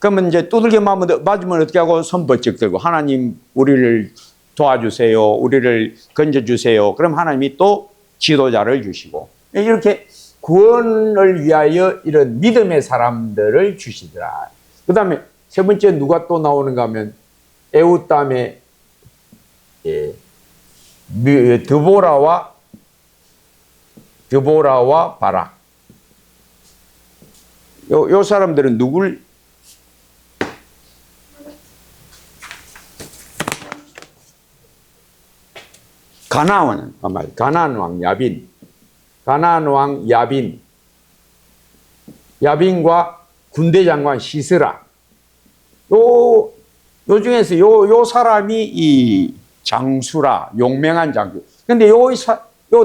그러면 이제 두들겨 맞으면 어떻게 하고 손 번쩍 들고 하나님 우리를 도와주세요, 우리를 건져주세요. 그럼 하나님이 또 지도자를 주시고, 이렇게 구원을 위하여 이런 믿음의 사람들을 주시더라. 그 다음에 세 번째 누가 또 나오는가 하면 에웃 다음에 드보라와 바락. 요 사람들은 누굴? 가나안 왕 야빈과 군대 장관 시스라. 요 중에서 요 사람이 이 장수라, 용맹한 장수. 근데 요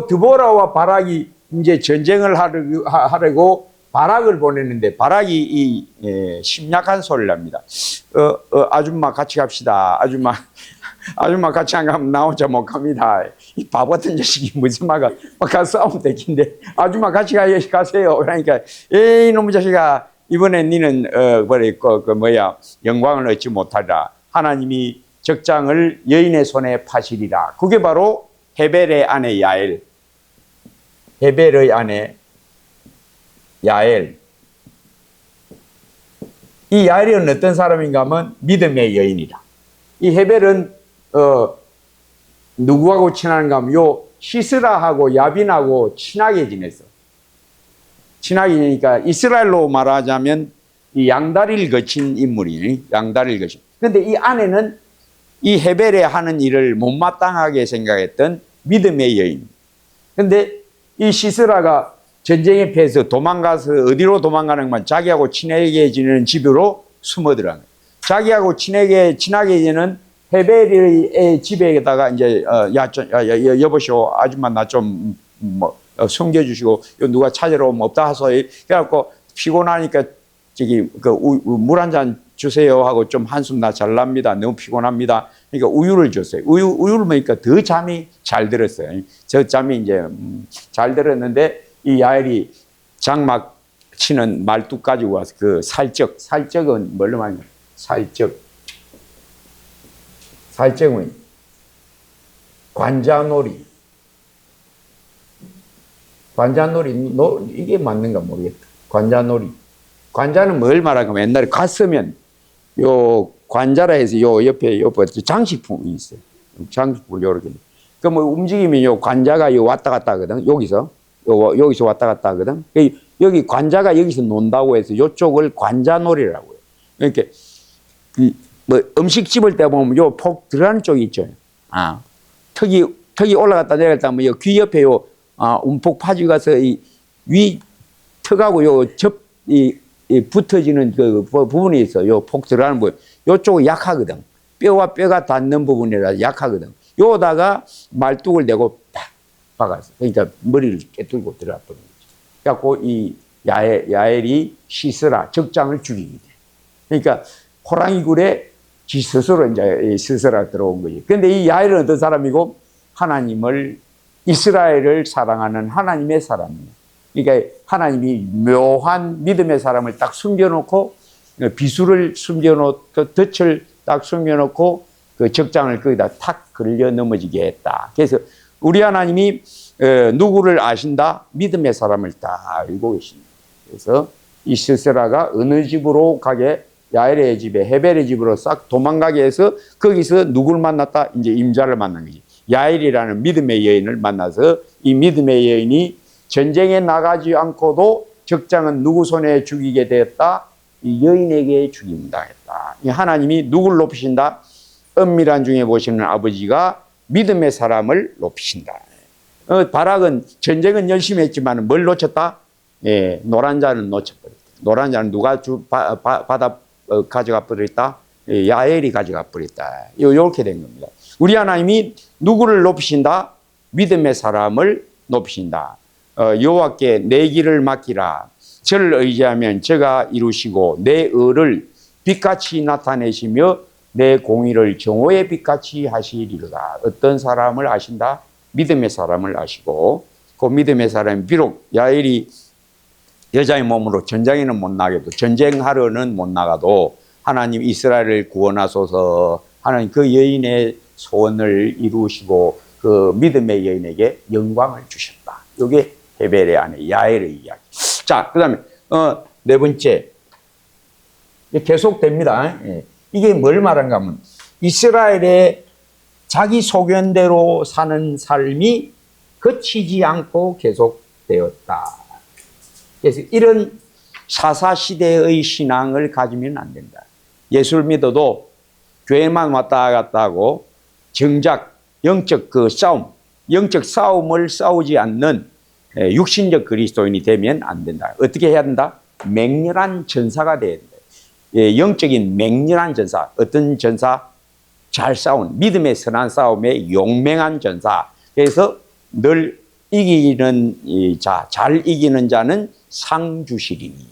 드보라와 바락이 이제 전쟁을 하려고 바락을 보냈는데, 바락이 심약한 소리를 합니다. 아줌마 같이 갑시다. 아줌마 같이 안 가면 나 혼자 못 갑니다. 이 바보 같은 자식이 무슨 말가 가서 싸우면 되긴데, 아줌마 같이 가세요. 그러니까 이놈의 자식아, 이번엔 니는 영광을 얻지 못하리라. 하나님이 적장을 여인의 손에 파시리라. 그게 바로 헤벨의 아내 야엘. 헤벨의 아내 야엘. 이 야엘은 어떤 사람인가 하면 믿음의 여인이다. 이 헤벨은 누구하고 친한가 하면 요 시스라하고 야빈하고 친하게 지냈어. 친하게 지내니까 이스라엘로 말하자면 이 양다리를 거친 인물이니, 양다리를 거친. 그런데 이 아내는 이 헤벨에 하는 일을 못마땅하게 생각했던 믿음의 여인. 그런데 이 시스라가 전쟁에 패해서 도망가서 어디로 도망가는만 자기하고 친하게 지내는 집으로 숨어 들어간 거예요. 자기하고 친하게 지내는 헤벨의 집에다가 이제 여보시오, 아줌마 나 좀 숨겨주시고 누가 찾으러 오면 없다 하소. 그래갖고 피곤하니까 저기 물 한 잔 주세요 하고 좀 한숨 나 잘랍니다. 너무 피곤합니다. 그러니까 우유를 줬어요. 우유를 먹으니까 더 잠이 잘 들었어요. 저 잠이 이제 잘 들었는데 이 야엘이 장막 치는 말뚝 가지고 와서 그 살적은 뭘로 말하냐? 살적은 관자놀이 이게 맞는가 모르겠다. 관자는 뭘 말하냐면 옛날에 갔으면 요 관자라 해서 요 옆에 장식품이 있어요. 장식품을 요렇게. 그 뭐 움직이면 요 관자가 요 왔다 갔다 하거든. 여기서 왔다 갔다 하거든. 여기 관자가 여기서 논다고 해서 요쪽을 관자놀이라고 해요. 그러니까 뭐 음식 집을 때 보면 요 폭 들어가는 쪽이 있죠. 턱이 올라갔다 내려갔다 하면 요 귀 옆에 움푹 파지고 가서 위 턱하고 붙어지는 그 부분이 있어. 요 폭 들어가는 부분. 요쪽은 약하거든. 뼈와 뼈가 닿는 부분이라 약하거든. 요다가 말뚝을 내고 팍 박았어. 그러니까 머리를 깨뚫고 들어갔던 거지. 그래갖고 이 야엘이 시스라, 적장을 죽이게 돼. 그러니까 호랑이 굴에 지 스스로 이제 스스라 들어온 거지. 근데 이 야엘은 어떤 사람이고? 이스라엘을 사랑하는 하나님의 사람이에요. 그러니까 하나님이 묘한 믿음의 사람을 딱 숨겨놓고, 비수를 숨겨놓고, 덫을 딱 숨겨놓고, 그 적장을 거기다 탁 걸려 넘어지게 했다. 그래서 우리 하나님이 누구를 아신다? 믿음의 사람을 다 알고 계십니다. 그래서 이 시스라가 어느 집으로 가게 야엘의 집에 헤벨의 집으로 싹 도망가게 해서 거기서 누구를 만났다? 이제 임자를 만난 거지. 야엘이라는 믿음의 여인을 만나서 이 믿음의 여인이 전쟁에 나가지 않고도 적장은 누구 손에 죽이게 되었다? 이 여인에게 죽임당했다. 이 하나님이 누구를 높이신다? 은밀한 중에 보시는 아버지가 믿음의 사람을 높이신다. 바락은 전쟁은 열심히 했지만 뭘 놓쳤다? 예, 노란 자는 놓쳐버렸다. 노란 자는 누가 받아 가져가 버렸다? 예, 야엘이 가져가 버렸다. 이렇게 된 겁니다. 우리 하나님이 누구를 높이신다? 믿음의 사람을 높이신다. 여호와께 내 길을 맡기라. 저를 의지하면 저가 이루시고 내 의를 빛같이 나타내시며 내 공의를 정오의 빛같이 하시리로다. 어떤 사람을 아신다? 믿음의 사람을 아시고 그 믿음의 사람이 비록 야엘이 여자의 몸으로 전장에는 못 나가도 전쟁하러는 못 나가도 하나님 이스라엘을 구원하소서 하나님 그 여인의 소원을 이루시고 그 믿음의 여인에게 영광을 주셨다. 이게 헤벨의 아내 야엘의 이야기. 자, 그 다음에 네 번째 계속됩니다. 이게 뭘 말하는가 하면 이스라엘의 자기 소견대로 사는 삶이 거치지 않고 계속되었다. 그래서 이런 사사시대의 신앙을 가지면 안 된다. 예수를 믿어도 교회만 왔다 갔다 하고 정작 영적 그 싸움, 영적 싸움을 싸우지 않는 육신적 그리스도인이 되면 안 된다. 어떻게 해야 된다? 맹렬한 전사가 돼야 된다. 영적인 맹렬한 전사. 어떤 전사? 잘 싸운 믿음의 선한 싸움에 용맹한 전사. 그래서 늘 이기는 자, 잘 이기는 자는 상 주시리니.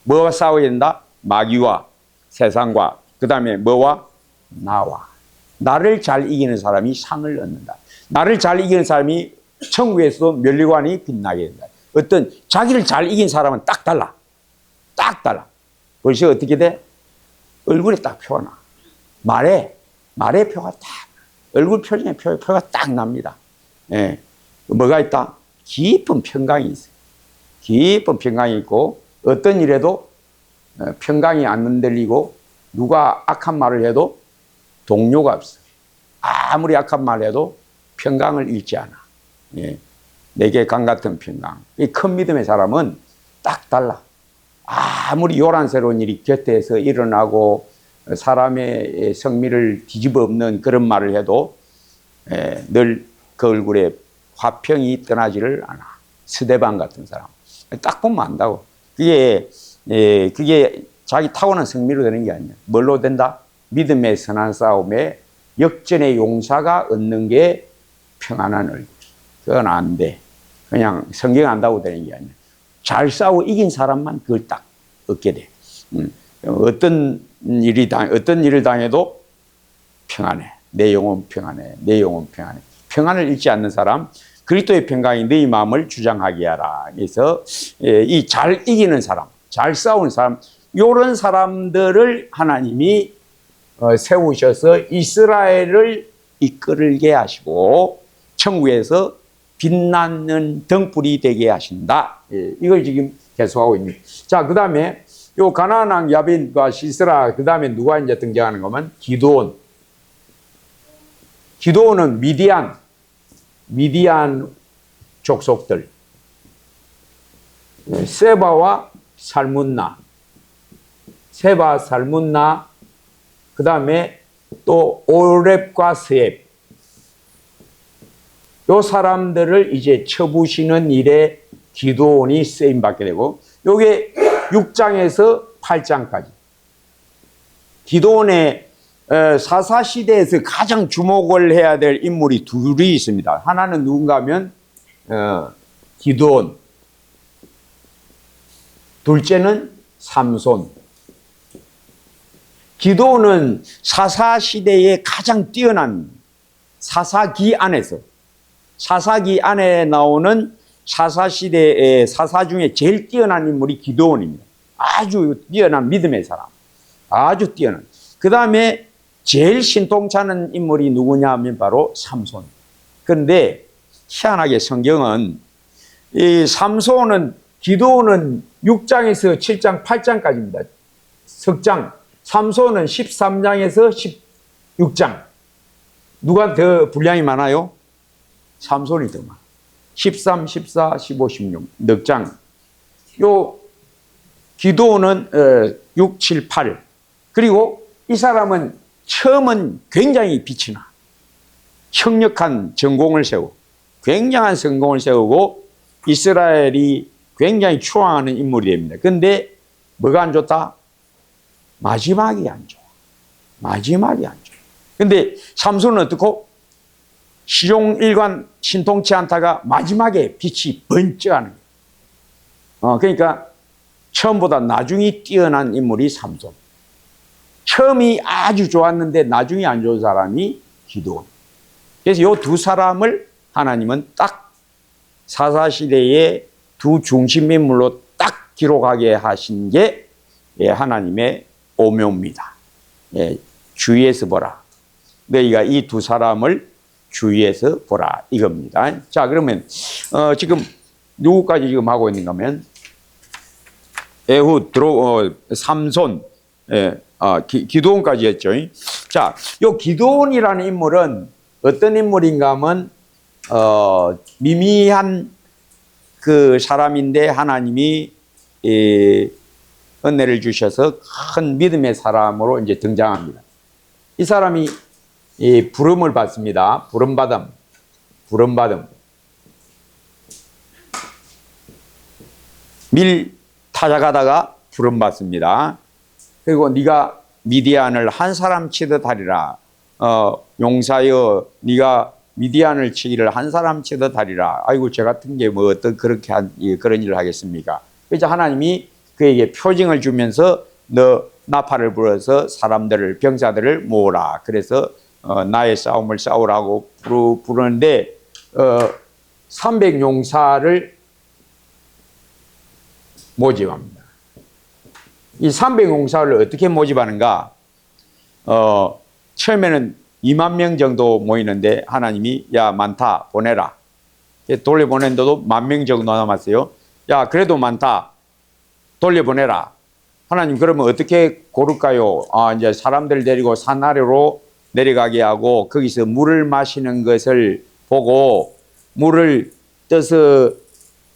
뭐와 싸워야 된다? 마귀와 세상과 그 다음에 뭐와? 나와. 나를 잘 이기는 사람이 상을 얻는다. 나를 잘 이기는 사람이 천국에서도 면류관이 빛나게 된다. 어떤 자기를 잘 이긴 사람은 딱 달라. 딱 달라. 벌써 어떻게 돼? 얼굴에 딱 표가 나. 말에 표가 딱, 얼굴 표정에 표가 딱 납니다. 예. 뭐가 있다? 깊은 평강이 있어요. 깊은 평강이 있고, 어떤 일에도 평강이 안 흔들리고, 누가 악한 말을 해도 동료가 없어요. 아무리 악한 말을 해도 평강을 잃지 않아. 예. 내게 강 같은 평강. 이 큰 믿음의 사람은 딱 달라. 아무리 요란스러운 일이 곁에서 일어나고 사람의 성미를 뒤집어 엎는 그런 말을 해도 늘 그 얼굴에 화평이 떠나지를 않아. 스데반 같은 사람. 딱 보면 안다고. 그게 자기 타고난 성미로 되는 게 아니야. 뭘로 된다? 믿음의 선한 싸움에 역전의 용사가 얻는 게 평안한 얼굴. 그건 안 돼. 그냥 성경 안다고 되는 게 아니야. 잘 싸워 이긴 사람만 그걸 딱 얻게 돼. 어떤 일을 당해도 평안해. 내 영혼 평안해. 내 영혼 평안해. 평안을 잃지 않는 사람, 그리스도의 평강이 너희 마음을 주장하게 하라. 그래서 이 잘 이기는 사람, 잘 싸우는 사람, 이런 사람들을 하나님이 세우셔서 이스라엘을 이끌게 하시고 천국에서 빛나는 등불이 되게 하신다. 이걸 지금 계속하고 있는. 자, 그 다음에 요 가나안 왕 야빈과 시스라, 그 다음에 누가 이제 등장하는 거면 기드온. 기드온은 미디안 족속들. 세바와 살문나. 세바, 살문나, 그 다음에 또 오렙과 스앱. 요 사람들을 이제 쳐부시는 일에 기드온이 쓰임받게 되고, 요게 6장에서 8장까지. 기드온의 사사시대에서 가장 주목을 해야 될 인물이 둘이 있습니다. 하나는 누군가 하면 기드온. 둘째는 삼손. 기드온은 사사시대에 가장 뛰어난 사사기 안에서 사사기 안에 나오는 사사시대의 사사 중에 제일 뛰어난 인물이 기드온입니다. 아주 뛰어난 믿음의 사람. 아주 뛰어난. 그 다음에 제일 신통찮은 인물이 누구냐 하면 바로 삼손. 그런데 희한하게 성경은 이 삼손은 기드온은 6장에서 7장, 8장까지입니다. 석장. 삼손은 13장에서 16장. 누가 더 분량이 많아요? 삼손이 더 많아. 13, 14, 15, 16. 넉 장. 요 기도는 6, 7, 8. 그리고 이 사람은 처음은 굉장히 빛이 나. 형력한 전공을 세우고 굉장한 성공을 세우고 이스라엘이 굉장히 추앙하는 인물이 됩니다. 그런데 뭐가 안 좋다? 마지막이 안 좋아. 마지막이 안 좋아. 근데 삼손은 어떻고? 시종일관 신통치 않다가 마지막에 빛이 번쩍하는 거예요. 그러니까 처음보다 나중이 뛰어난 인물이 삼손. 처음이 아주 좋았는데 나중이 안 좋은 사람이 기드온. 그래서 이 두 사람을 하나님은 딱 사사시대의 두 중심 인물로 딱 기록하게 하신 게 하나님의 오묘입니다. 주위에서 보라. 너희가 이 두 사람을 주위에서 보라 이겁니다. 자, 그러면 지금 누구까지 지금 하고 있는가 하면 에훗, 삼손, 기드온까지 했죠. 자, 요 기드온이라는 인물은 어떤 인물인가 하면 미미한 그 사람인데 하나님이 은혜를 주셔서 큰 믿음의 사람으로 이제 등장합니다. 이 사람이 부름을 받습니다. 부름받음. 밀 타작하다가 부름받습니다. 그리고 네가 미디안을 한 사람 치듯 하리라. 용사여, 네가 미디안을 치기를 한 사람 치듯 하리라. 아이고, 저 같은 게 뭐 어떤 그렇게 그런 일을 하겠습니까? 그래서 하나님이 그에게 표징을 주면서 너 나팔을 불어서 사람들을, 병사들을 모으라. 그래서 나의 싸움을 싸우라고 부르는데 300용사를 모집합니다. 이 300용사를 어떻게 모집하는가? 처음에는 2만 명 정도 모이는데 하나님이 야, 많다, 보내라. 돌려보냈는데도 10,000명 정도 남았어요. 야, 그래도 많다, 돌려보내라. 하나님, 그러면 어떻게 고를까요? 이제 사람들 데리고 산 아래로 내려가게 하고 거기서 물을 마시는 것을 보고 물을 떠서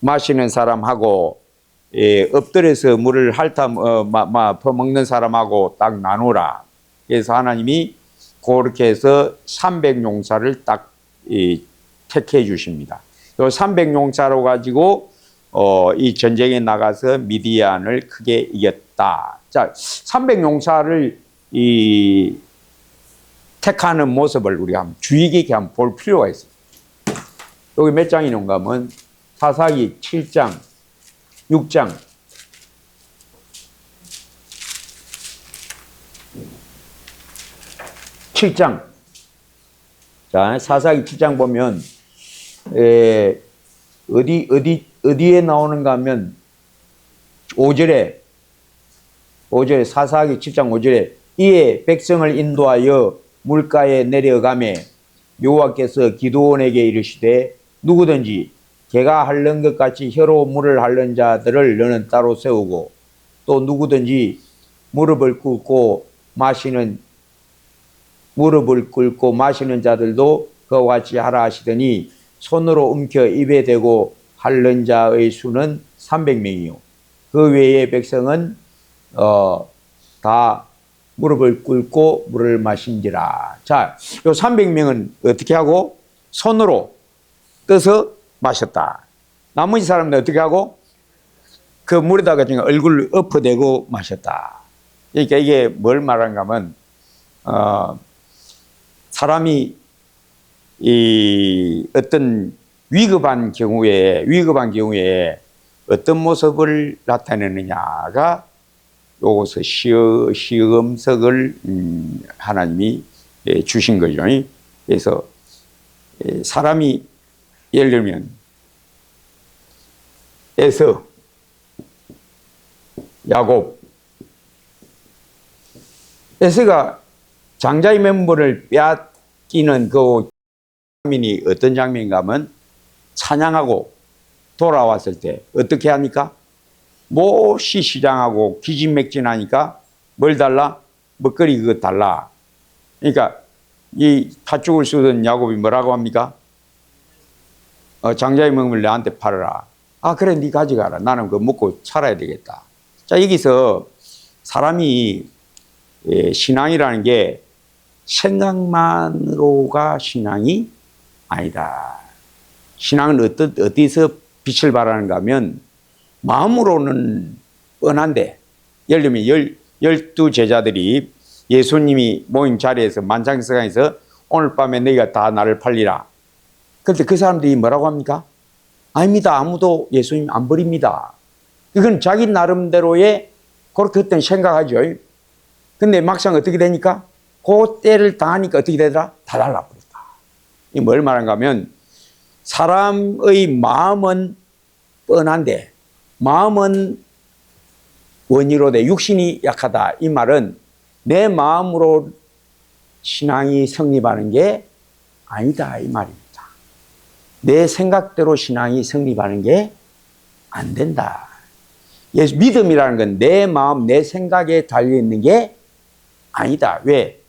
마시는 사람하고 엎드려서 물을 퍼먹는 사람하고 딱 나누라. 그래서 하나님이 그렇게 해서 300용사를 딱 택해 주십니다. 300용사로 가지고 이 전쟁에 나가서 미디안을 크게 이겼다. 자, 300용사를 택하는 모습을 우리가 한번 주의 깊게 한번 볼 필요가 있어요. 여기 몇 장이 있는가 하면 사사기 7장, 6장, 7장. 자, 사사기 7장 보면 어디에 나오는가 하면 5절에 사사기 7장 5절에 이에 백성을 인도하여 물가에 내려가매 여호와께서 기드온에게 이르시되 누구든지 개가 핥는 것 같이 혀로 물을 핥는 자들을 너는 따로 세우고 또 누구든지 무릎을 꿇고 마시는 자들도 그와 같이 하라 하시더니 손으로 움켜 입에 대고 핥는 자의 수는 300명이요. 그 외의 백성은 다 무릎을 꿇고 물을 마신지라. 자, 요 300명은 어떻게 하고? 손으로 떠서 마셨다. 나머지 사람들 어떻게 하고? 그 물에다가 얼굴을 엎어대고 마셨다. 그러니까 이게 뭘 말하는가 하면, 사람이 어떤 위급한 경우에 어떤 모습을 나타내느냐가 요것을 시험석을 하나님이 주신 거죠. 그래서 사람이 예를 들면 에서, 야곱, 에서가 장자의 멤버를 빼앗기는 그 장면이 어떤 장면인가 하면 찬양하고 돌아왔을 때 어떻게 하니까? 몹시 시장하고 기진맥진하니까 뭘 달라? 먹거리 그거 달라. 그러니까 이 팥죽을 쏟은 야곱이 뭐라고 합니까? 장자의 먹음을 내한테 팔아라. 아, 그래, 네 가져가라. 나는 그거 먹고 살아야 되겠다. 자, 여기서 사람이 신앙이라는 게 생각만으로가 신앙이 아니다. 신앙은 어디서 빛을 발하는가 하면 마음으로는 뻔한데, 예를 들면 12 제자들이 예수님이 모임 자리에서 만찬식상에서 오늘 밤에 너희가 다 나를 팔리라. 그런데 그 사람들이 뭐라고 합니까? 아닙니다. 아무도 예수님 안 버립니다. 이건 자기 나름대로의 그렇게 어떤 생각하죠. 근데 막상 어떻게 되니까? 그 때를 당하니까 어떻게 되더라? 다 달라버렸다. 이게 뭘 말하는가 하면 사람의 마음은 뻔한데 마음은 원의로 돼. 육신이 약하다. 이 말은 내 마음으로 신앙이 성립하는 게 아니다. 이 말입니다. 내 생각대로 신앙이 성립하는 게 안 된다. 믿음이라는 건 내 마음, 내 생각에 달려있는 게 아니다. 왜?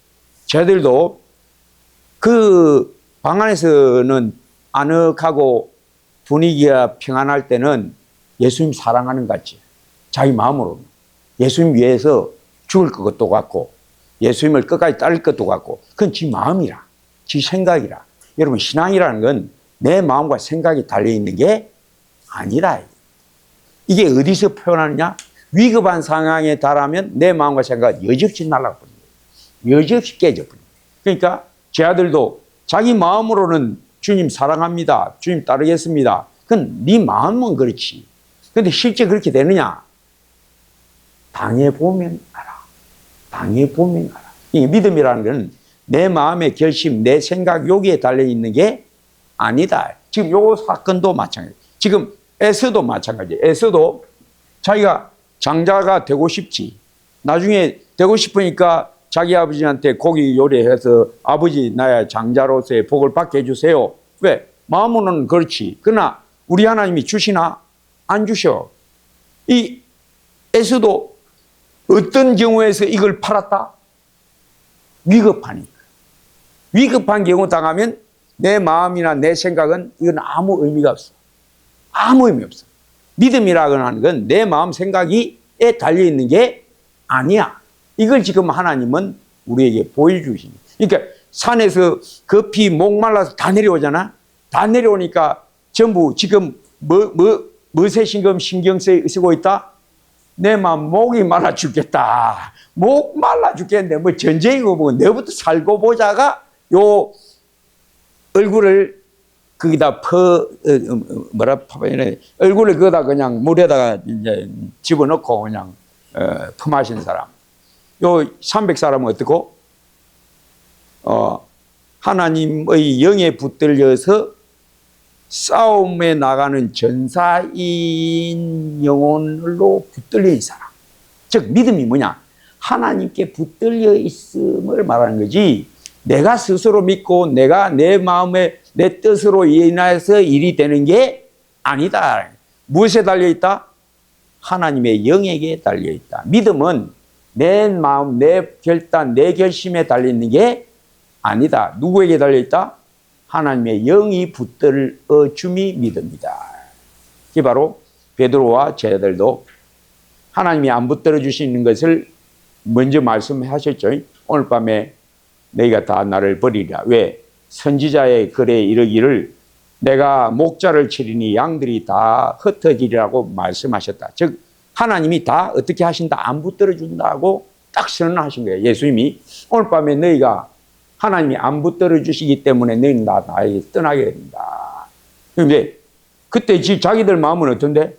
저들도 그 방 안에서는 아늑하고 분위기가 평안할 때는 예수님 사랑하는 것 같지. 자기 마음으로. 예수님 위해서 죽을 것도 같고 예수님을 끝까지 따를 것도 같고 그건 지 마음이라. 지 생각이라. 여러분 신앙이라는 건 내 마음과 생각이 달려있는 게 아니라. 이게 어디서 표현하느냐? 위급한 상황에 달하면 내 마음과 생각이 여지없이 날아가버립니다. 여지없이 깨져버립니다. 그러니까 제 아들도 자기 마음으로는 주님 사랑합니다. 주님 따르겠습니다. 그건 네 마음은 그렇지. 그런데 실제 그렇게 되느냐? 당해보면 알아. 당해보면 알아. 이 믿음이라는 건 내 마음의 결심, 내 생각 여기에 달려있는 게 아니다. 지금 요 사건도 마찬가지. 지금 에서도 마찬가지. 에서도 자기가 장자가 되고 싶지. 나중에 되고 싶으니까 자기 아버지한테 고기 요리해서 아버지 나의 장자로서의 복을 받게 해주세요. 왜? 마음으로는 그렇지. 그러나 우리 하나님이 주시나? 안 주셔. 이 에서도 어떤 경우에서 이걸 팔았다? 위급하니까. 위급한 경우 당하면 내 마음이나 내 생각은 이건 아무 의미가 없어. 아무 의미 없어. 믿음이라고 하는 건 내 마음 생각에 달려있는 게 아니야. 이걸 지금 하나님은 우리에게 보여주시니. 그러니까 산에서 급히 목말라서 다 내려오잖아. 다 내려오니까 전부 지금 무엇에 신경 쓰고 있다? 내 마음 목이 말라 죽겠다. 목 말라 죽겠는데 뭐 전쟁이고 뭐 내부터 살고 보자가 요 얼굴을 거기다 얼굴을 거기다 그냥 물에다가 이제 집어넣고 그냥 품하신 사람. 요 300사람은 어떻고? 하나님의 영에 붙들려서 싸움에 나가는 전사인 영혼으로 붙들린 사람. 즉 믿음이 뭐냐? 하나님께 붙들려 있음을 말하는 거지. 내가 스스로 믿고 내가 내 마음에 내 뜻으로 인하여서 일이 되는 게 아니다. 무엇에 달려있다? 하나님의 영에게 달려있다. 믿음은 내 마음, 내 결단, 내 결심에 달려있는 게 아니다. 누구에게 달려있다? 하나님의 영이 붙들어 줌이 믿음이다. 이게 바로 베드로와 제자들도 하나님이 안 붙들어 주시는 것을 먼저 말씀하셨죠. 오늘 밤에 너희가 다 나를 버리리라. 왜? 선지자의 글에 이르기를 내가 목자를 치리니 양들이 다 흩어지리라고 말씀하셨다. 즉 하나님이 다 어떻게 하신다? 안 붙들어 준다고 딱 선언하신 거예요. 예수님이 오늘 밤에 너희가 하나님이 안 붙들어 주시기 때문에 너희는 나에게 떠나게 된다. 그런데 그때 자기들 마음은 어떤데?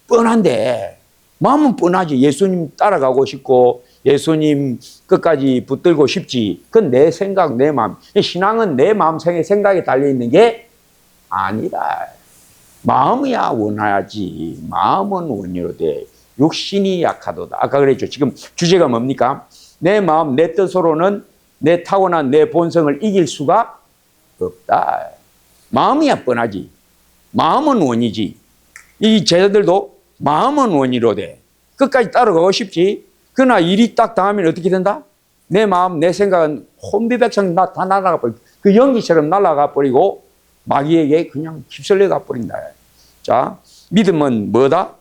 뻔한데 마음은 뻔하지. 예수님 따라가고 싶고 예수님 끝까지 붙들고 싶지. 그건 내 생각, 내 마음. 신앙은 내 마음 생각에 달려있는 게 아니다. 마음이야 원하야지. 마음은 원의로 돼. 육신이 약하도다. 아까 그랬죠. 지금 주제가 뭡니까? 내 마음, 내 뜻으로는 내 타고난 내 본성을 이길 수가 없다. 마음이야 뻔하지. 마음은 원이지. 이 제자들도 마음은 원의로 돼. 끝까지 따라가고 싶지. 그러나 일이 딱 당하면 어떻게 된다? 내 마음, 내 생각은 혼비백산 다 날아가 버리고 그 연기처럼 날아가 버리고 마귀에게 그냥 휩쓸려 가 버린다. 자, 믿음은 뭐다?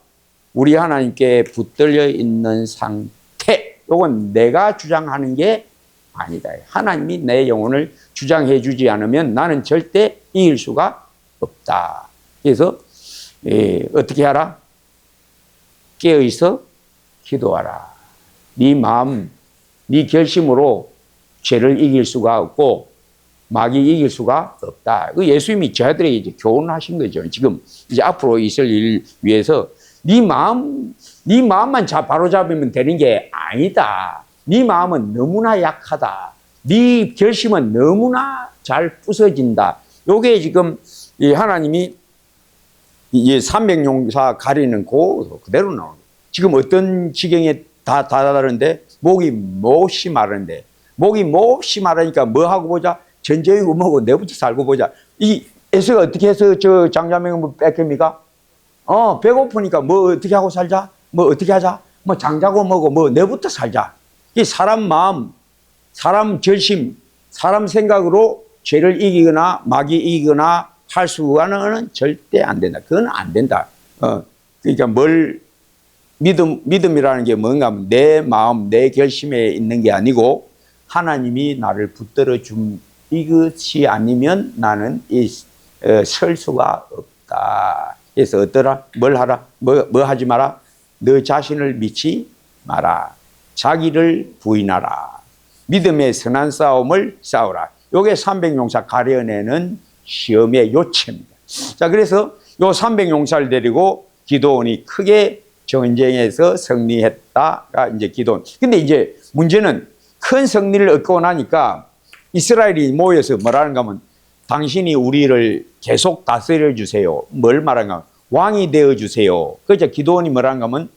우리 하나님께 붙들려 있는 상태. 이건 내가 주장하는 게 아니다. 하나님이 내 영혼을 주장해 주지 않으면 나는 절대 이길 수가 없다. 그래서 어떻게 하라? 깨어있어 기도하라. 네 마음, 네 결심으로 죄를 이길 수가 없고 마귀 이길 수가 없다. 그 예수님이 저희들에게 이제 교훈하신 거죠. 지금 이제 앞으로 있을 일 위해서 네 마음만 바로 잡으면 되는 게 아니다. 네 마음은 너무나 약하다. 네 결심은 너무나 잘 부서진다. 요게 지금 하나님이 이 300용사 가리는 그대로 나오는 거예요. 지금 어떤 지경에 다 다르는데 목이 마르는데 목이 마르니까 뭐 하고 보자? 전쟁이고 뭐고 내부터 살고 보자. 이 에서가 어떻게 해서 저 장자명을 뺏깁니까? 배고프니까 뭐 어떻게 하고 살자? 뭐 어떻게 하자? 뭐 장자고 뭐고 뭐 내부터 살자. 이 사람 마음, 사람 결심, 사람 생각으로 죄를 이기거나 마귀 이기거나 할 수는 절대 안 된다. 그건 안 된다. 그러니까 믿음이라는 게 뭔가 하면 내 마음, 내 결심에 있는 게 아니고 하나님이 나를 붙들어 준 이것이 아니면 나는 설 수가 없다. 그래서 어떠라? 뭘 하라? 뭐 하지 마라? 너 자신을 믿지 마라. 자기를 부인하라. 믿음의 선한 싸움을 싸우라. 요게 300용사 가려내는 시험의 요체입니다. 자, 그래서 요 300용사를 데리고 기도원이 크게 전쟁에서 승리했다가 이제 기도원. 근데 이제 문제는 큰 승리를 얻고 나니까 이스라엘이 모여서 뭐라는가 하면 당신이 우리를 계속 다스려 주세요. 뭘 말하는가 하면 왕이 되어 주세요. 그래서 기도원이 뭐라는가 하면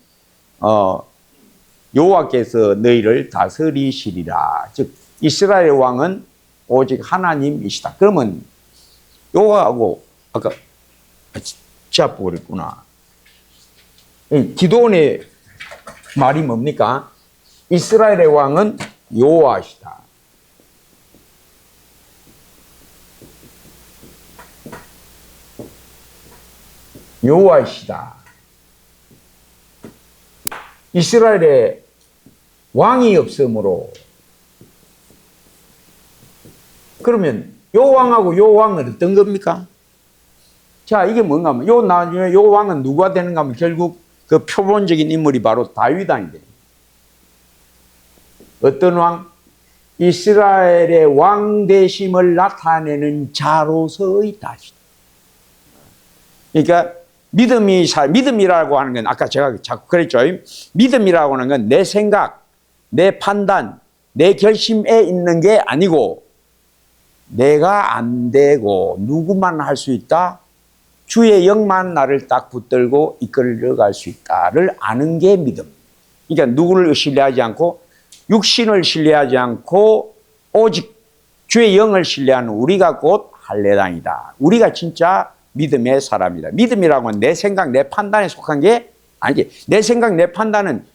여호와께서 너희를 다스리시리라. 즉 이스라엘 왕은 오직 하나님이시다. 그러면 여호와하고 아까 지압부 그랬구나. 기도원의 말이 뭡니까? 이스라엘의 왕은 여호와시다. 여호와시다. 이스라엘에 왕이 없으므로 그러면 요 왕하고 요 왕은 어떤 겁니까? 자, 이게 뭔가 하면 나중에 요 왕은 누가 되는가 하면 결국 그 표본적인 인물이 바로 다윗 왕이 됩니다. 어떤 왕? 이스라엘의 왕 되심을 나타내는 자로서의 다윗. 그러니까 믿음이라고 하는 건 아까 제가 자꾸 그랬죠. 믿음이라고 하는 건 내 생각, 내 판단, 내 결심에 있는 게 아니고 내가 안 되고 누구만 할 수 있다. 주의 영만 나를 딱 붙들고 이끌어갈 수 있다를 아는 게 믿음. 그러니까 누구를 신뢰하지 않고 육신을 신뢰하지 않고 오직 주의 영을 신뢰하는 우리가 곧 할례당이다. 우리가 진짜 믿음의 사람이다. 믿음이라고 하면 내 생각, 내 판단에 속한 게 아니지. 내 생각, 내 판단은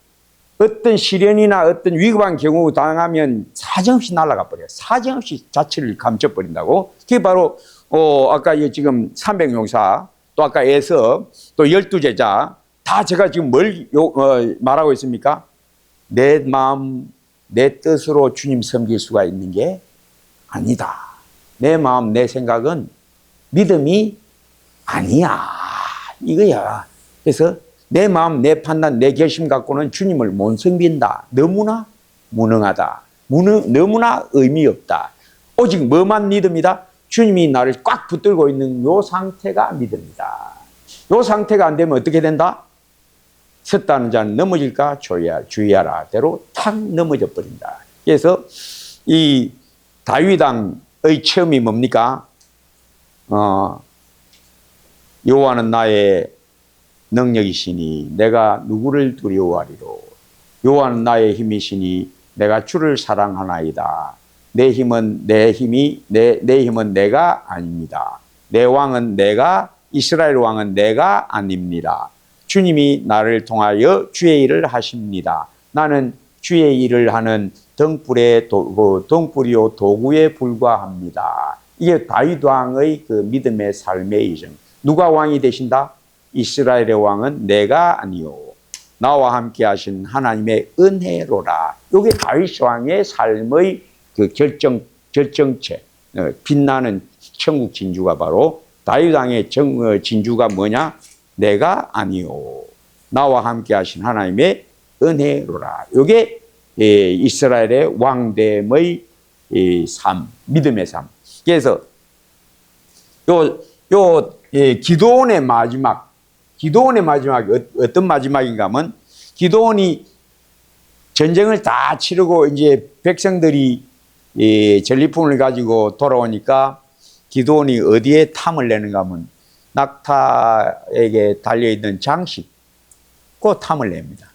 어떤 시련이나 어떤 위급한 경우 당하면 사정없이 날아가 버려요. 사정없이 자취를 감춰버린다고. 그게 바로 아까 지금 300용사, 또 아까 에서 또 12제자 다 제가 지금 뭘 말하고 있습니까? 내 마음, 내 뜻으로 주님 섬길 수가 있는 게 아니다. 내 마음, 내 생각은 믿음이 아니야. 이거야. 그래서 내 마음, 내 판단, 내 결심 갖고는 주님을 못 섬긴다. 너무나 무능하다. 너무나 의미 없다. 오직 뭐만 믿음이다? 주님이 나를 꽉 붙들고 있는 요 상태가 믿음이다. 요 상태가 안 되면 어떻게 된다? 섰다는 자는 넘어질까 주의하라. 대로 탁 넘어져 버린다. 그래서 이 다윗 왕의 체험이 뭡니까? 여호와는 나의 능력이시니 내가 누구를 두려워하리로. 여호와는 나의 힘이시니 내가 주를 사랑하나이다. 내 힘은 내가 아닙니다. 내 왕은 이스라엘 왕은 내가 아닙니다. 주님이 나를 통하여 주의 일을 하십니다. 나는 주의 일을 하는 등불이요 도구에 불과합니다. 이게 다윗 왕의 그 믿음의 삶의 이정. 누가 왕이 되신다? 이스라엘의 왕은 내가 아니요 나와 함께 하신 하나님의 은혜로라. 이게 다윗 왕의 삶의 그 결정체, 빛나는 천국 진주가 바로 다윗 왕의 진주가 뭐냐? 내가 아니요 나와 함께 하신 하나님의 은혜로라. 이게 이스라엘의 왕됨의 삶, 믿음의 삶. 그래서 기도원의 마지막이 어떤 마지막인가 하면, 기도원이 전쟁을 다 치르고 이제 백성들이 전리품을 가지고 돌아오니까 기도원이 어디에 탐을 내는가 하면 낙타에게 달려있는 장식, 그 탐을 냅니다.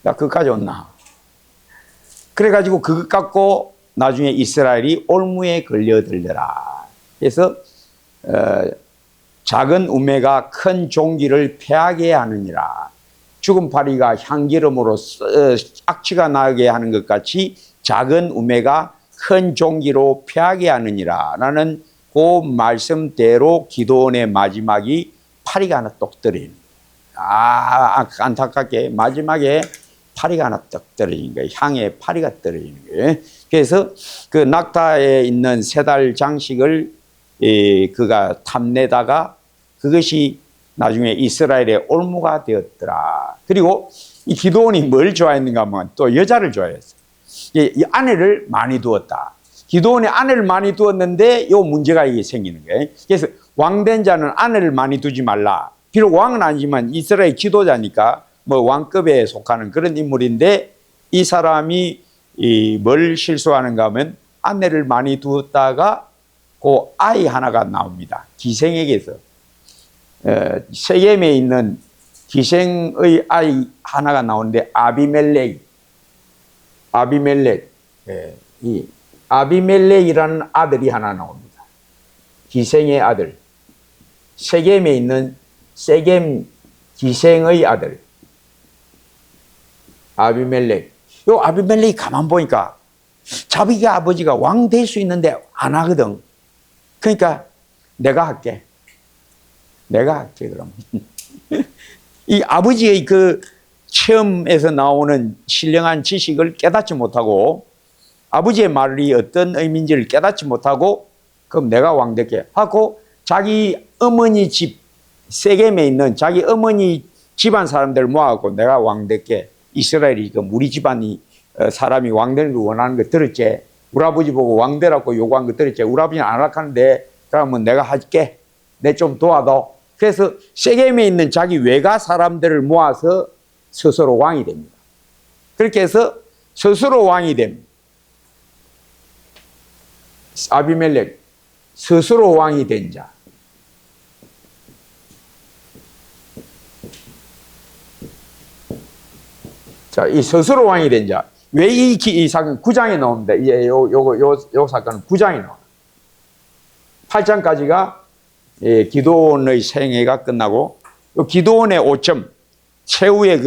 야, 그거 가져왔나? 그래가지고 그것 갖고 나중에 이스라엘이 올무에 걸려들더라. 그래서 작은 우매가 큰 종기를 패하게 하느니라. 죽은 파리가 향기름으로 악취가 나게 하는 것 같이 작은 우매가 큰 종기로 패하게 하느니라. 라는 그 말씀대로 기도원의 마지막이 파리가 하나 똑 떨어지는 거예요. 안타깝게 마지막에 파리가 하나 떡 떨어진 거예요. 향에 파리가 떨어지는 거예요. 그래서 그 낙타에 있는 세 달 장식을 그가 탐내다가 그것이 나중에 이스라엘의 올무가 되었더라. 그리고 이 기도원이 뭘 좋아했는가 하면 또 여자를 좋아했어요. 이 아내를 많이 두었다. 기도원이 아내를 많이 두었는데 요 문제가 이게 생기는 거예요. 그래서 왕된 자는 아내를 많이 두지 말라. 비록 왕은 아니지만 이스라엘 지도자니까 뭐 왕급에 속하는 그런 인물인데, 이 사람이 뭘 실수하는가 하면 아내를 많이 두었다가 그 아이 하나가 나옵니다. 기생에게서 세겜에 있는 기생의 아이 하나가 나오는데 이 아비멜렉이라는 아들이 하나 나옵니다. 기생의 아들, 세겜에 있는 세겜 기생의 아들 아비멜렉. 요 아비멜렉이 가만 보니까 자기 아버지가 왕 될 수 있는데 안 하거든. 그러니까 내가 할게 그럼. 이 아버지의 그 체험에서 나오는 신령한 지식을 깨닫지 못하고, 아버지의 말이 어떤 의미인지를 깨닫지 못하고, 그럼 내가 왕 될게 하고 자기 어머니 집 세겜에 있는 자기 어머니 집안 사람들 모아갖고 내가 왕 될게. 이스라엘이 우리 집안이 사람이 왕 되는 걸 원하는 거 들었지? 우리 아버지 보고 왕 되라고 요구한 거 들었지? 우리 아버지는 안 하라카는데 그러면 내가 할게. 내 좀 도와줘. 그래서 세겜에 있는 자기 외가 사람들을 모아서 스스로 왕이 됩니다. 그렇게 해서 스스로 왕이 됩니다. 아비멜렉, 스스로 왕이 된 자. 자, 이 스스로 왕이 된 자. 왜 이 사건 9장에 나옵니다. 요 사건은 9장에 나와요. 8장까지가 기도원의 생애가 끝나고, 기도원의 5점, 최후의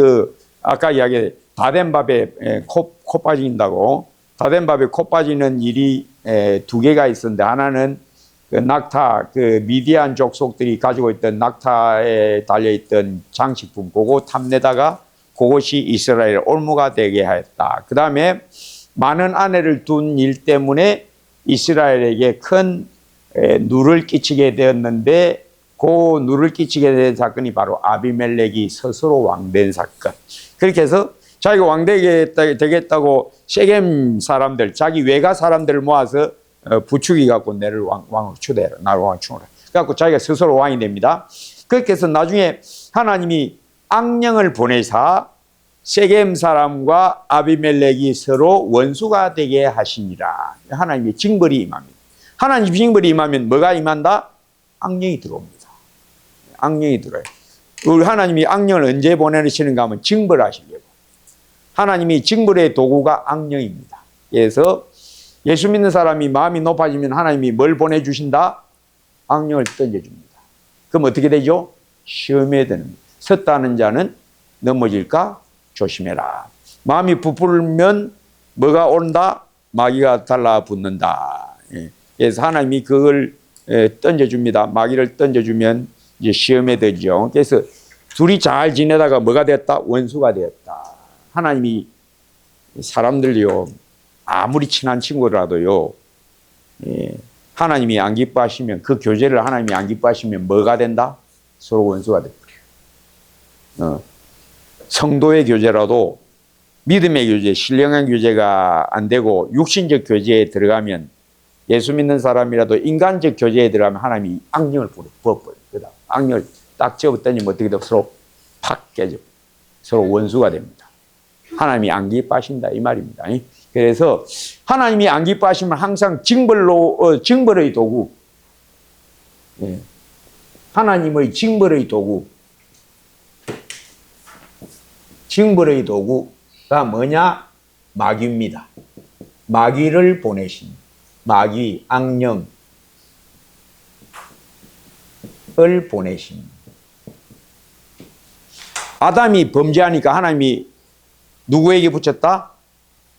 아까 이야기한 다 된 밥에 코 빠진다고, 다 된 밥에 코 빠지는 일이 두 개가 있었는데, 하나는 낙타, 미디안 족속들이 가지고 있던 낙타에 달려있던 장식품, 그거 탐내다가 그것이 이스라엘 올무가 되게 하였다. 그 다음에 많은 아내를 둔 일 때문에 이스라엘에게 큰 누를 끼치게 되었는데, 그 누를 끼치게 된 사건이 바로 아비멜렉이 스스로 왕된 사건. 그렇게 해서 자기가 왕 되겠다고 세겜 사람들, 자기 외가 사람들을 모아서 부추기 갖고 나를 왕으로 추대해라. 나를 왕으로 추대해라. 그래갖고 자기가 스스로 왕이 됩니다. 그렇게 해서 나중에 하나님이 악령을 보내사 세겜 사람과 아비멜렉이 서로 원수가 되게 하시니라. 하나님의 징벌이 임합니다. 하나님 징벌이 임하면 뭐가 임한다? 악령이 들어옵니다. 악령이 들어요. 우리 하나님이 악령을 언제 보내시는가 하면 징벌하시려고. 하나님이 징벌의 도구가 악령입니다. 그래서 예수 믿는 사람이 마음이 높아지면 하나님이 뭘 보내주신다? 악령을 던져줍니다. 그럼 어떻게 되죠? 시험에 드는 거예요. 섰다는 자는 넘어질까 조심해라. 마음이 부풀면 뭐가 온다? 마귀가 달라붙는다. 예. 그래서 하나님이 그걸 던져줍니다. 마귀를 던져주면 이제 시험에 들죠. 그래서 둘이 잘 지내다가 뭐가 됐다? 원수가 되었다. 하나님이 사람들요, 아무리 친한 친구라도요, 예, 하나님이 안 기뻐하시면, 그 교제를 하나님이 안 기뻐하시면 뭐가 된다? 서로 원수가 돼버려요. 성도의 교제라도 믿음의 교제, 신령한 교제가 안 되고 육신적 교제에 들어가면, 예수 믿는 사람이라도 인간적 교제에 들어가면 하나님이 악령을 부어버려요. 그다음 악령을 딱 집어던지면 어떻게 돼요? 서로 팍 깨져. 서로 원수가 됩니다. 하나님이 안 기뻐하신다 이 말입니다. 그래서 하나님이 안 기뻐하시면 항상 징벌의 도구, 하나님의 징벌의 도구가 뭐냐? 마귀입니다. 마귀를 보내신, 마귀, 악령을 보내신. 아담이 범죄하니까 하나님이 누구에게 붙였다?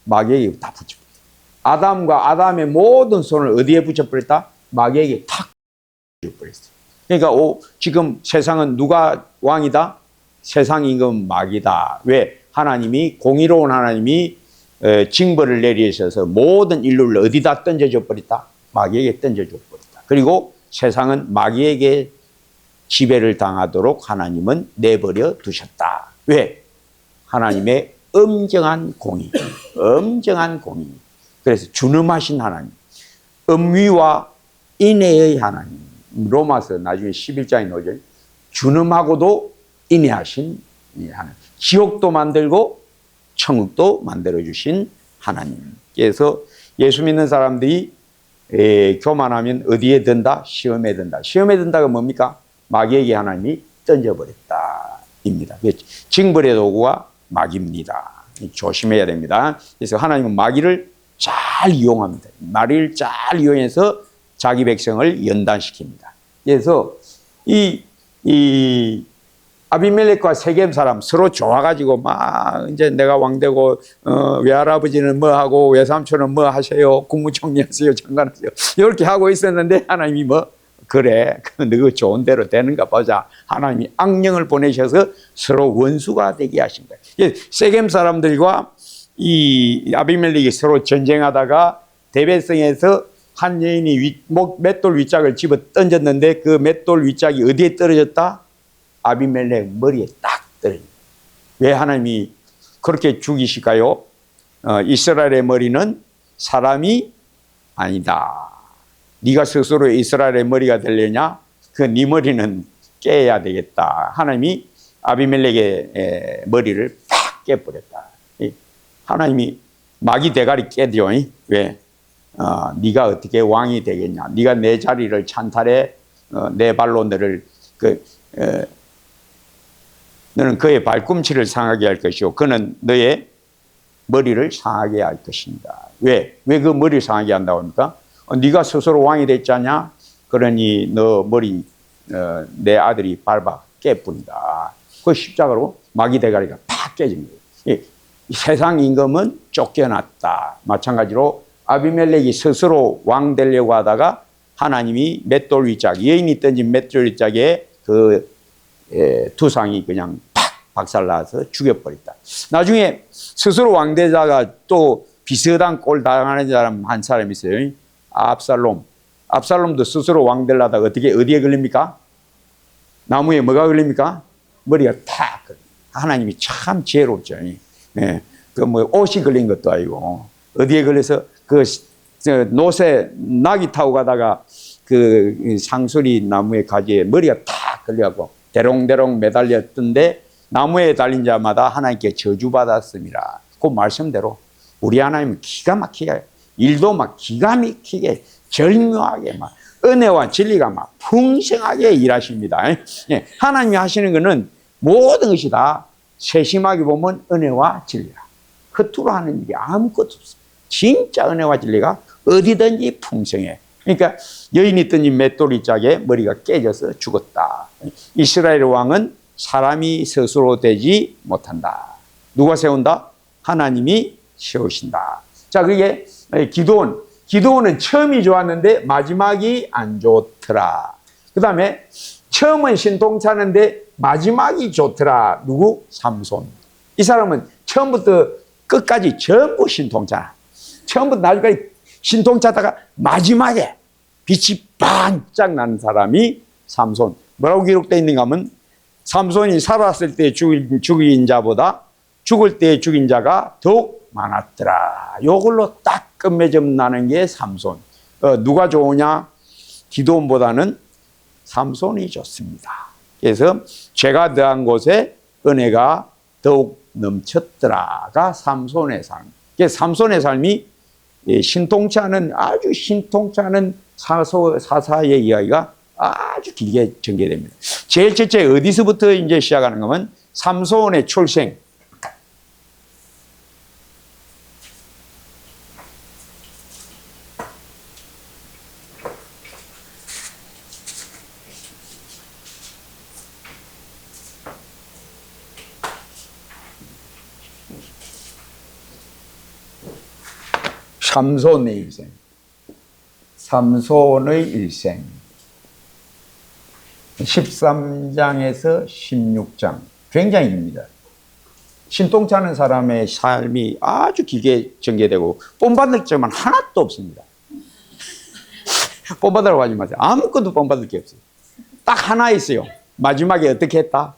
마귀에게 다 붙여버렸다. 아담과 아담의 모든 손을 어디에 붙여버렸다? 마귀에게 탁 붙여버렸어요. 그러니까 지금 세상은 누가 왕이다? 세상 임금 마귀다. 왜? 하나님이, 공의로운 하나님이 징벌을 내리셔서 모든 인류를 어디다 던져줘 버렸다? 마귀에게 던져줘 버렸다. 그리고 세상은 마귀에게 지배를 당하도록 하나님은 내버려 두셨다. 왜? 하나님의 엄정한 공의. 그래서 준엄하신 하나님. 엄위와 인애의 하나님. 로마서 나중에 11장에 나오죠. 준엄하고도 인애하신 하나님. 지옥도 만들고 천국도 만들어주신 하나님. 그래서 예수 믿는 사람들이 교만하면 어디에 든다? 시험에 든다. 시험에 든다가 뭡니까? 마귀에게 하나님이 던져버렸다 입니다. 징벌의 도구가 마귀입니다. 조심해야 됩니다. 그래서 하나님은 마귀를 잘 이용합니다. 마귀를 잘 이용해서 자기 백성을 연단시킵니다. 그래서 이 아비멜렉과 세겜 사람 서로 좋아가지고 막 이제 내가 왕되고 외할아버지는 뭐 하고 외삼촌은 뭐 하세요, 국무총리 하세요, 장관 하세요, 이렇게 하고 있었는데 하나님이 뭐 그래 너 좋은 대로 되는가 보자. 하나님이 악령을 보내셔서 서로 원수가 되게 하신 거예요. 세겜 사람들과 이 아비멜렉이 서로 전쟁하다가 대배성에서 한 여인이 맷돌 윗짝을 집어 던졌는데 그 맷돌 윗짝이 어디에 떨어졌다? 아비멜렉 머리에 딱 떨어져요. 왜 하나님이 그렇게 죽이실까요? 이스라엘의 머리는 사람이 아니다. 네가 스스로 이스라엘의 머리가 되려냐? 그 네 머리는 깨야 되겠다. 하나님이 아비멜렉의 머리를 팍 깨버렸다. 하나님이 마귀 대가리 깨죠. 왜? 네가 어떻게 왕이 되겠냐? 네가 내 자리를 찬탈해 내 발로 너를 너는 그의 발꿈치를 상하게 할 것이요 그는 너의 머리를 상하게 할 것입니다. 왜? 왜 그 머리를 상하게 한다고 합니까? 네가 스스로 왕이 됐잖냐? 그러니 너 머리 내 아들이 밟아 깨뿐이다. 그 십자가로 마귀 대가리가 팍 깨진 거예요. 세상 임금은 쫓겨났다. 마찬가지로 아비멜렉이 스스로 왕 되려고 하다가 하나님이 맷돌 윗짝, 여인이 던진 맷돌 윗짝에 그 두상이 그냥 팍 박살나서 죽여버렸다. 나중에 스스로 왕 되다가 또 비슷한 꼴 당하는 사람 한 사람이 있어요. 압살롬. 압살롬도 스스로 왕 되려다가 어디에 걸립니까? 나무에 뭐가 걸립니까? 머리가 탁 걸립니다. 하나님이 참 지혜롭죠. 그 뭐 옷이 걸린 것도 아니고 어디에 걸려서 그 노새 낙이 타고 가다가 그 상수리 나무의 가지에 머리가 탁 걸려갖고 대롱대롱 매달렸던데 나무에 달린 자마다 하나님께 저주받았습니다. 그 말씀대로 우리 하나님은 기가 막히게 일도 막 기가 막히게 절묘하게 막 은혜와 진리가 막 풍성하게 일하십니다. 하나님이 하시는 것은 모든 것이 다 세심하게 보면 은혜와 진리라. 허투루 하는 일이 아무것도 없습니다. 진짜 은혜와 진리가 어디든지 풍성해. 그러니까 여인이 던진 맷돌이 짝에 머리가 깨져서 죽었다. 이스라엘 왕은 사람이 스스로 되지 못한다. 누가 세운다? 하나님이 세우신다. 자, 그게 기도원. 기도원은 처음이 좋았는데 마지막이 안 좋더라. 그 다음에 처음은 신통차는데 마지막이 좋더라. 누구? 삼손. 이 사람은 처음부터 끝까지 전부 신통차. 처음부터 나중까지 신통차다가 마지막에 빛이 반짝 나는 사람이 삼손. 뭐라고 기록되어 있는가 하면 삼손이 살았을 때 죽인 자보다 죽을 때 죽인 자가 더욱 많았더라. 요걸로 딱 끝맺음 나는 게 삼손. 누가 좋으냐? 기도원보다는 삼손이 좋습니다. 그래서 죄가 더한 곳에 은혜가 더욱 넘쳤더라가 삼손의 삶. 그래서 삼손의 삶이 신통치 않은, 아주 신통치 않은 사사의 이야기가 아주 길게 전개됩니다. 제일 첫째 어디서부터 이제 시작하는 거면 삼손의 출생. 삼손의 일생. 삼손의 일생. 13장에서 16장. 굉장히 깁니다. 신통치 않은 사람의 삶이 아주 길게 전개되고 본받을 점은 하나도 없습니다. 본받으라고 하지 마세요. 아무것도 본받을 게 없어요. 딱 하나 있어요. 마지막에 어떻게 했다?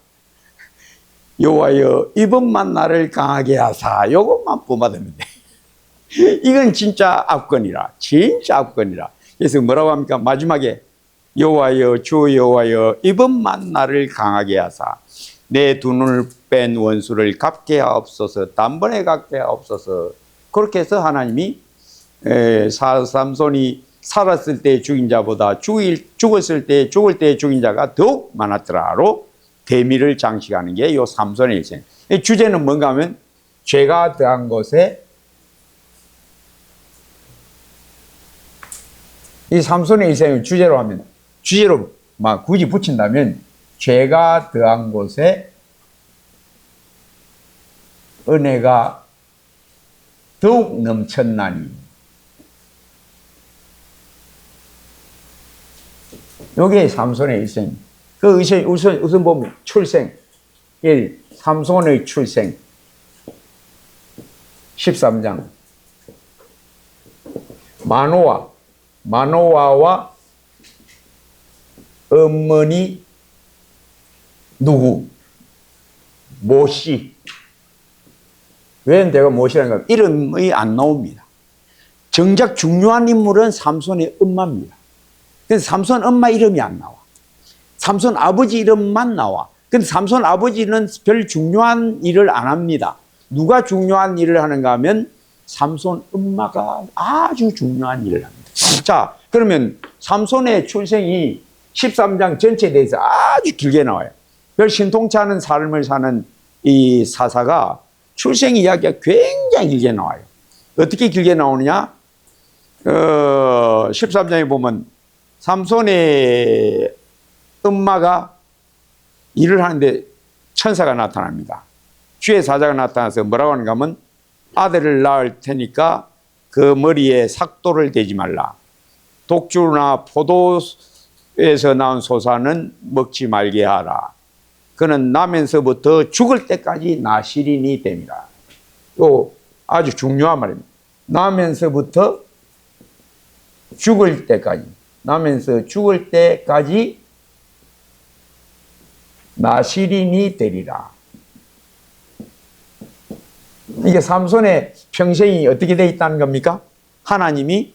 여호와여 이번만 나를 강하게 하사. 요것만 본받으면 돼. 이건 진짜 압권이라. 진짜 압권이라. 그래서 뭐라고 합니까? 마지막에 여호와여 주 여호와여 이번만 나를 강하게 하사 내 두 눈을 뺀 원수를 갚게 하옵소서. 단번에 갚게 하옵소서. 그렇게 해서 하나님이 삼손이 살았을 때 죽인 자보다 죽었을 때 죽을 때 죽인 자가 더욱 많았더라로 대미를 장식하는 게 요 삼손의 일생. 주제는 뭔가 하면 죄가 더한 곳에 이 삼손의 일생을 주제로 하면, 주제로 막 굳이 붙인다면, 죄가 더한 곳에 은혜가 더욱 넘쳤나니. 요게 삼손의 일생. 그 우선 보면 출생. 1. 삼손의 출생. 13장. 마노아와 어머니 누구? 모시. 왜 내가 모시라는 거? 이름이 안 나옵니다. 정작 중요한 인물은 삼손의 엄마입니다. 그래서 삼손 엄마 이름이 안 나와. 삼손 아버지 이름만 나와. 근데 삼손 아버지는 별 중요한 일을 안 합니다. 누가 중요한 일을 하는가 하면 삼손 엄마가 아주 중요한 일을 합니다. 자, 그러면 삼손의 출생이 13장 전체에 대해서 아주 길게 나와요. 별 신통치 않은 삶을 사는 이 사사가 출생 이야기가 굉장히 길게 나와요. 어떻게 길게 나오느냐? 13장에 보면 삼손의 엄마가 일을 하는데 천사가 나타납니다. 주의 사자가 나타나서 뭐라고 하는가 하면 아들을 낳을 테니까 그 머리에 삭도를 대지 말라. 독주나 포도에서 나온 소사는 먹지 말게 하라. 그는 나면서부터 죽을 때까지 나시린이 됨이라. 또 아주 중요한 말입니다. 나면서부터 죽을 때까지. 나면서 죽을 때까지 나시린이 되리라. 이게 삼손의 평생이 어떻게 되어 있다는 겁니까? 하나님이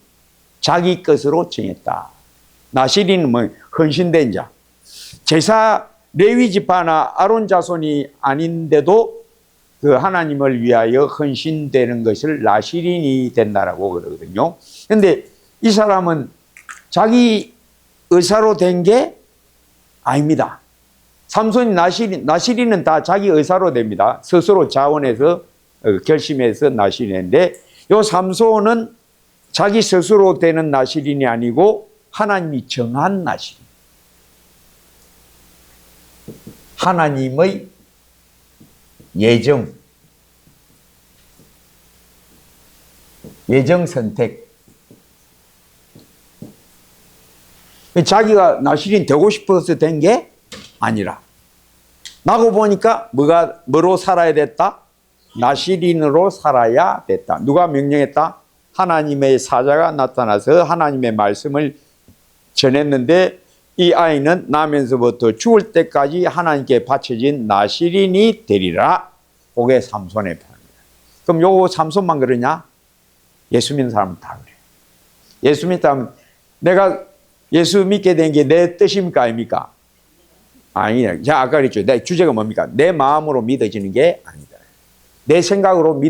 자기 것으로 정했다. 나시린은 뭐 헌신된 자. 제사 레위 지파나 아론 자손이 아닌데도 그 하나님을 위하여 헌신되는 것을 나시린이 된다라고 그러거든요. 그런데 이 사람은 자기 의사로 된 게 아닙니다. 삼손이 나시린은 다 자기 의사로 됩니다. 스스로 자원해서 결심해서 나시린인데 요 삼손은 자기 스스로 되는 나시린이 아니고 하나님이 정한 나시린. 하나님의 예정. 예정 선택. 자기가 나시린 되고 싶어서 된 게 아니라 나고 보니까 뭐로 살아야 됐다? 나시린으로 살아야 됐다. 누가 명령했다? 하나님의 사자가 나타나서 하나님의 말씀을 전했는데 이 아이는 나면서부터 죽을 때까지 하나님께 바쳐진 나시린이 되리라. 그게 삼손의 표현입니다. 그럼 요거 삼손만 그러냐? 예수 믿는 사람은 다 그래요. 예수 믿다면 내가 예수 믿게 된 게 내 뜻입니까? 아닙니까? 아니에요. 제가 아까 그랬죠. 내 주제가 뭡니까? 내 마음으로 믿어지는 게 아니다. 내 생각으로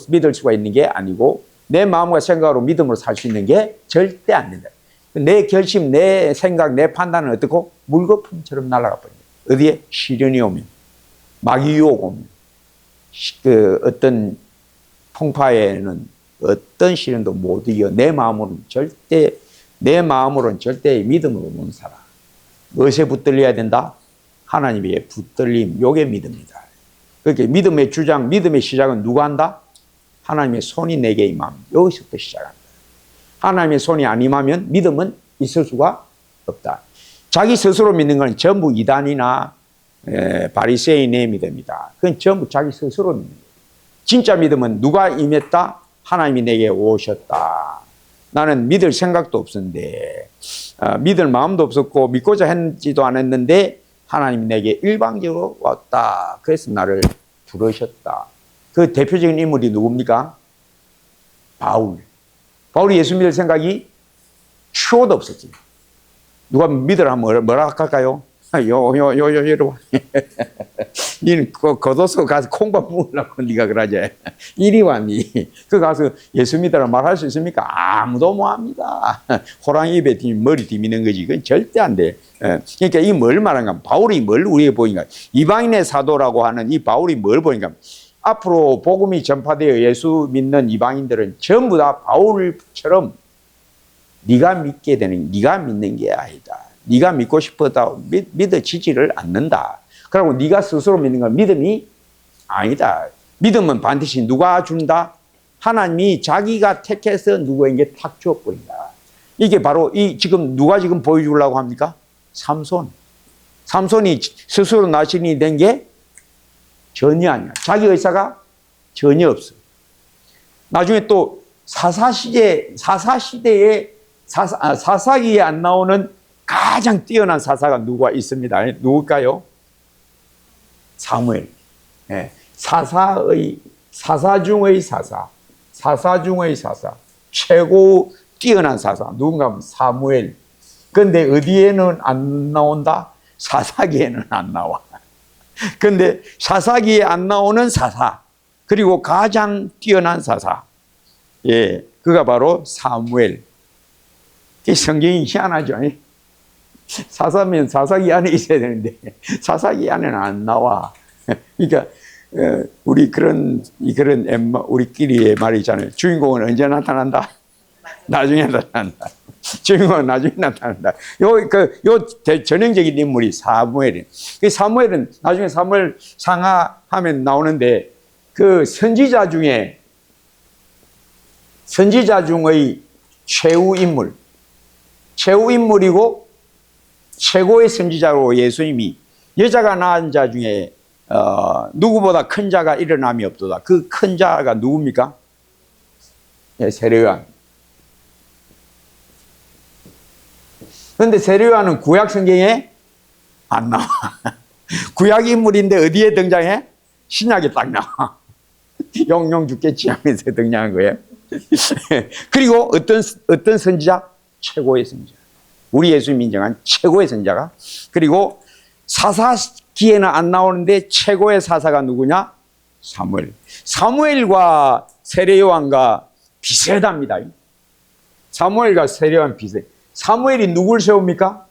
믿을 수가 있는 게 아니고 내 마음과 생각으로 믿음으로 살 수 있는 게 절대 안 된다. 내 결심, 내 생각, 내 판단은 어떻고? 물거품처럼 날아가 버립니다. 어디에? 시련이 오면, 마귀 유혹 오면, 어떤 풍파에는 어떤 시련도 못 이겨. 내 마음으로는 절대 믿음으로 못 살아. 무엇에 붙들려야 된다? 하나님의 붙들림, 요게 믿음이다. 그렇게 믿음의 주장, 믿음의 시작은 누가 한다? 하나님의 손이 내게 임함. 여기서부터 시작한다. 하나님의 손이 안 임하면 믿음은 있을 수가 없다. 자기 스스로 믿는 건 전부 이단이나 바리새인의 믿음이다. 그건 전부 자기 스스로 믿는 거예요. 진짜 믿음은 누가 임했다? 하나님이 내게 오셨다. 나는 믿을 생각도 없었는데 믿을 마음도 없었고 믿고자 했지도 않았는데 하나님이 내게 일방적으로 왔다. 그래서 나를 부르셨다. 그 대표적인 인물이 누굽니까? 바울이 예수 믿을 생각이 추호도 없었지. 누가 믿으라 하면 뭐라 할까요? 여러분. 니는 겉옷서 가서 콩밥 먹으려고 네가 그러지. 이리 왔니? 그 가서 예수 믿으라 말할 수 있습니까? 아무도 못 합니다. 호랑이 입에 머리 디미는 거지. 그건 절대 안 돼. 그러니까 이 뭘 말하는가? 바울이 뭘 우리에게 보인가? 이방인의 사도라고 하는 이 바울이 뭘 보인가? 앞으로 복음이 전파되어 예수 믿는 이방인들은 전부 다 바울처럼 네가 믿는 게 아니다. 네가 믿고 싶어도 믿어지지를 않는다. 그리고 네가 스스로 믿는 건 믿음이 아니다. 믿음은 반드시 누가 준다? 하나님이 자기가 택해서 누구에게 탁 주어버린다. 이게 바로 누가 지금 보여주려고 합니까? 삼손이 스스로 나신이 된 게 전혀 아니야. 자기 의사가 전혀 없어. 나중에 또 사사기에 안 나오는 가장 뛰어난 사사가 누가 있습니다. 누굴까요? 사무엘. 사사 중의 사사. 최고 뛰어난 사사. 누군가 하면 사무엘. 근데 어디에는 안 나온다? 사사기에는 안 나와. 근데 사사기에 안 나오는 사사. 그리고 가장 뛰어난 사사. 그가 바로 사무엘. 성경이 희한하죠. 사사면 사사기 안에 있어야 되는데 사사기 안에는 안 나와. 그러니까 우리끼리의 말이 있잖아요. 주인공은 언제 나타난다? 나중에 나타난다. 주인공은 나중에 나타난다. 전형적인 인물이 사무엘이에요. 사무엘은 나중에 사무엘 상하하면 나오는데 그 선지자 중의 최후 인물이고 최고의 선지자로 예수님이 여자가 낳은 자 중에 누구보다 큰 자가 일어남이 없도다. 그 큰 자가 누굽니까? 세례요한. 그런데 세례요한은 구약 성경에 안 나와. 구약 인물인데 어디에 등장해? 신약에 딱 나와. 영영 죽겠지 하면서 등장한 거예요. 그리고 어떤 선지자? 최고의 선지자. 우리 예수님이 인정한 최고의 선지자가. 그리고 사사기에는 안 나오는데 최고의 사사가 누구냐? 사무엘과 세례요한과 비슷합니다. 사무엘과 세례요한 비슷해. 사무엘이 누구를 세웁니까?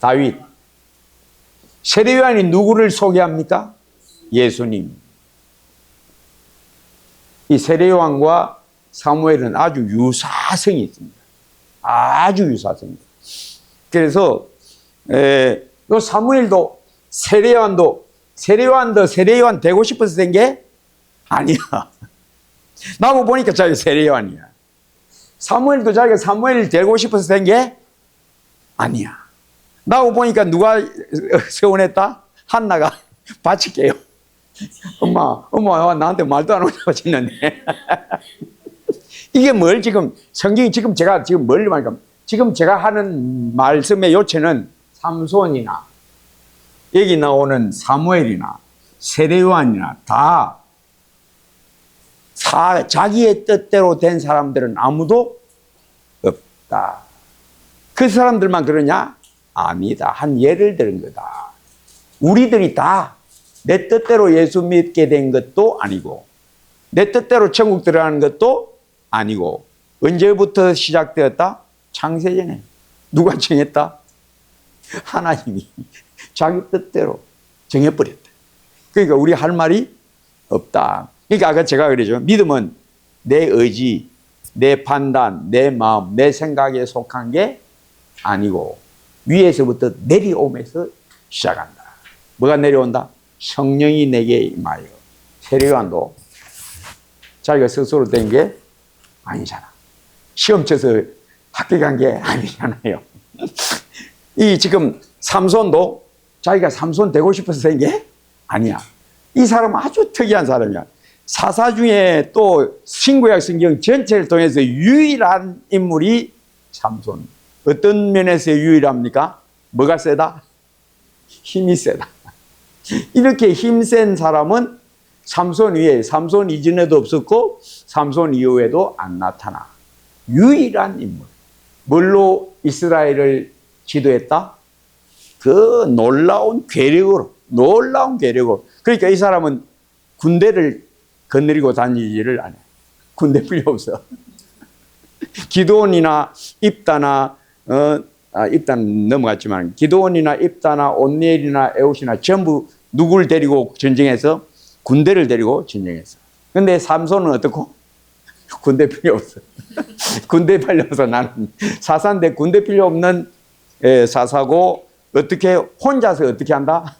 다윗. 세례요한이 누구를 소개합니까? 예수님. 이 세례요한과 사무엘은 아주 유사성이 있습니다. 아주 유사성입니다. 그래서 요 사무엘도 세례요한도 세례요한 되고 싶어서 된 게 아니야. 나고 보니까 자기가 세례요한이야. 사무엘도 자기가 사무엘 되고 싶어서 된 게 아니야. 나고 보니까 누가 서운했다? 한나가 바칠게요. 엄마 나한테 말도 안 오냐고 했는데 이게 뭘 지금 성경이 지금 제가 지금 뭘 말하니까 지금 제가 하는 말씀의 요체는 삼손이나 여기 나오는 사무엘이나 세례요한이나 다 자기의 뜻대로 된 사람들은 아무도 없다. 그 사람들만 그러냐? 아니다. 한 예를 들은 거다. 우리들이 다 내 뜻대로 예수 믿게 된 것도 아니고 내 뜻대로 천국 들어가는 것도 아니고 언제부터 시작되었다? 창세전에. 누가 정했다? 하나님이 자기 뜻대로 정해버렸다. 그러니까 우리 할 말이 없다. 그러니까 아까 제가 그러죠. 믿음은 내 의지, 내 판단, 내 마음, 내 생각에 속한 게 아니고 위에서부터 내려오면서 시작한다. 뭐가 내려온다? 성령이 내게 임하여. 세례요한도 자기가 스스로 된 게 아니잖아. 시험 쳐서 합격한 게 아니잖아요. 이 지금 삼손도 자기가 삼손 되고 싶어서 된 게 아니야. 이 사람은 아주 특이한 사람이야. 사사 중에 또 신구약 성경 전체를 통해서 유일한 인물이 삼손. 어떤 면에서 유일합니까? 뭐가 세다? 힘이 세다. 이렇게 힘센 사람은 삼손 위에, 삼손 이전에도 없었고 삼손 이후에도 안 나타나. 유일한 인물. 뭘로 이스라엘을 지도했다? 그 놀라운 괴력으로. 그러니까 이 사람은 군대를 거느리고 다니지를 않아요. 군대 필요 없어. 기드온이나 입다나 입단 넘어갔지만 기드온이나 입다나 온니엘이나 에웃이나 전부 누구를 데리고 전쟁해서? 군대를 데리고 전쟁했어. 근데 삼손은 어떻고? 군대 필요 없어. 군대 필요 없어. 나는 사사인데 군대 필요 없는 사사고 어떻게 혼자서 어떻게 한다?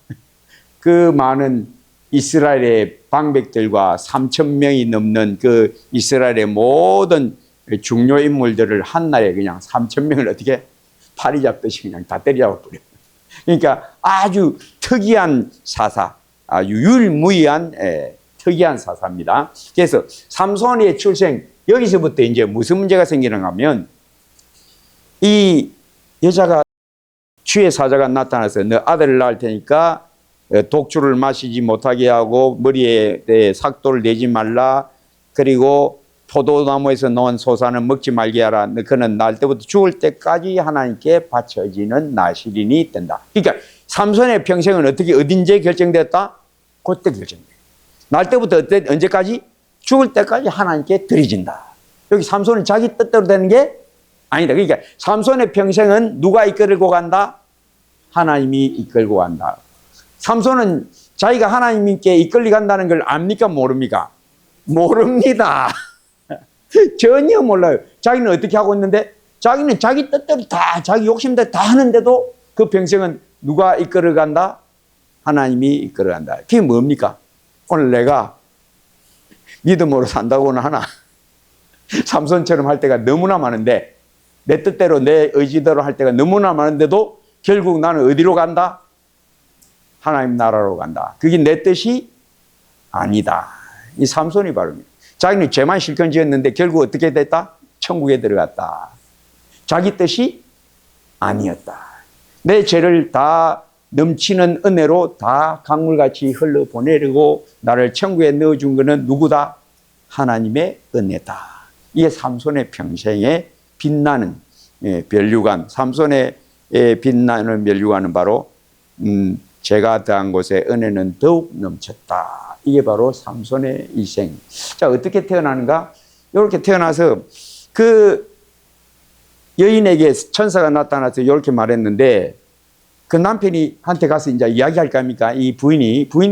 그 많은 이스라엘의 방백들과 3,000명이 넘는 그 이스라엘의 모든 중요 인물들을 한날에 그냥 3,000명을 어떻게 파리 잡듯이 그냥 다 때려잡아 버려. 그러니까 아주 특이한 사사, 아주 유일무이한 특이한 사사입니다. 그래서 삼손의 출생, 여기서부터 이제 무슨 문제가 생기는가 하면 이 여자가 주의 사자가 나타나서 너 아들을 낳을 테니까 독주를 마시지 못하게 하고 머리에 삭도를 내지 말라. 그리고 포도나무에서 놓은 소사는 먹지 말게 하라. 그는 날 때부터 죽을 때까지 하나님께 바쳐지는 나시린이 된다. 그러니까 삼손의 평생은 어떻게 어딘지 결정됐다? 그때 결정돼. 날 때부터 언제까지? 죽을 때까지 하나님께 드려진다. 여기 삼손은 자기 뜻대로 되는 게 아니다. 그러니까 삼손의 평생은 누가 이끌고 간다? 하나님이 이끌고 간다. 삼손은 자기가 하나님께 이끌리 간다는 걸 압니까? 모릅니까? 모릅니다. 전혀 몰라요. 자기는 어떻게 하고 있는데 자기는 자기 뜻대로 다 자기 욕심대로 다 하는데도 그 평생은 누가 이끌어 간다? 하나님이 이끌어 간다. 그게 뭡니까? 오늘 내가 믿음으로 산다고는 하나 삼손처럼 할 때가 너무나 많은데 내 뜻대로 내 의지대로 할 때가 너무나 많은데도 결국 나는 어디로 간다? 하나님 나라로 간다. 그게 내 뜻이 아니다. 이 삼손이 바로 자기는 죄만 실컷 지었는데 결국 어떻게 됐다? 천국에 들어갔다. 자기 뜻이 아니었다. 내 죄를 다 넘치는 은혜로 다 강물같이 흘러보내려고 나를 천국에 넣어준 것은 누구다? 하나님의 은혜다. 이게 삼손의 평생에 빛나는 면류관. 삼손의 빛나는 면류관은 바로 제가 더한 곳에 은혜는 더욱 넘쳤다. 이게 바로 삼손의 일생. 자, 어떻게 태어나는가? 이렇게 태어나서 그 여인에게 천사가 나타나서 이렇게 말했는데 그 남편이 한테 가서 이제 이야기할까 합니까? 이 부인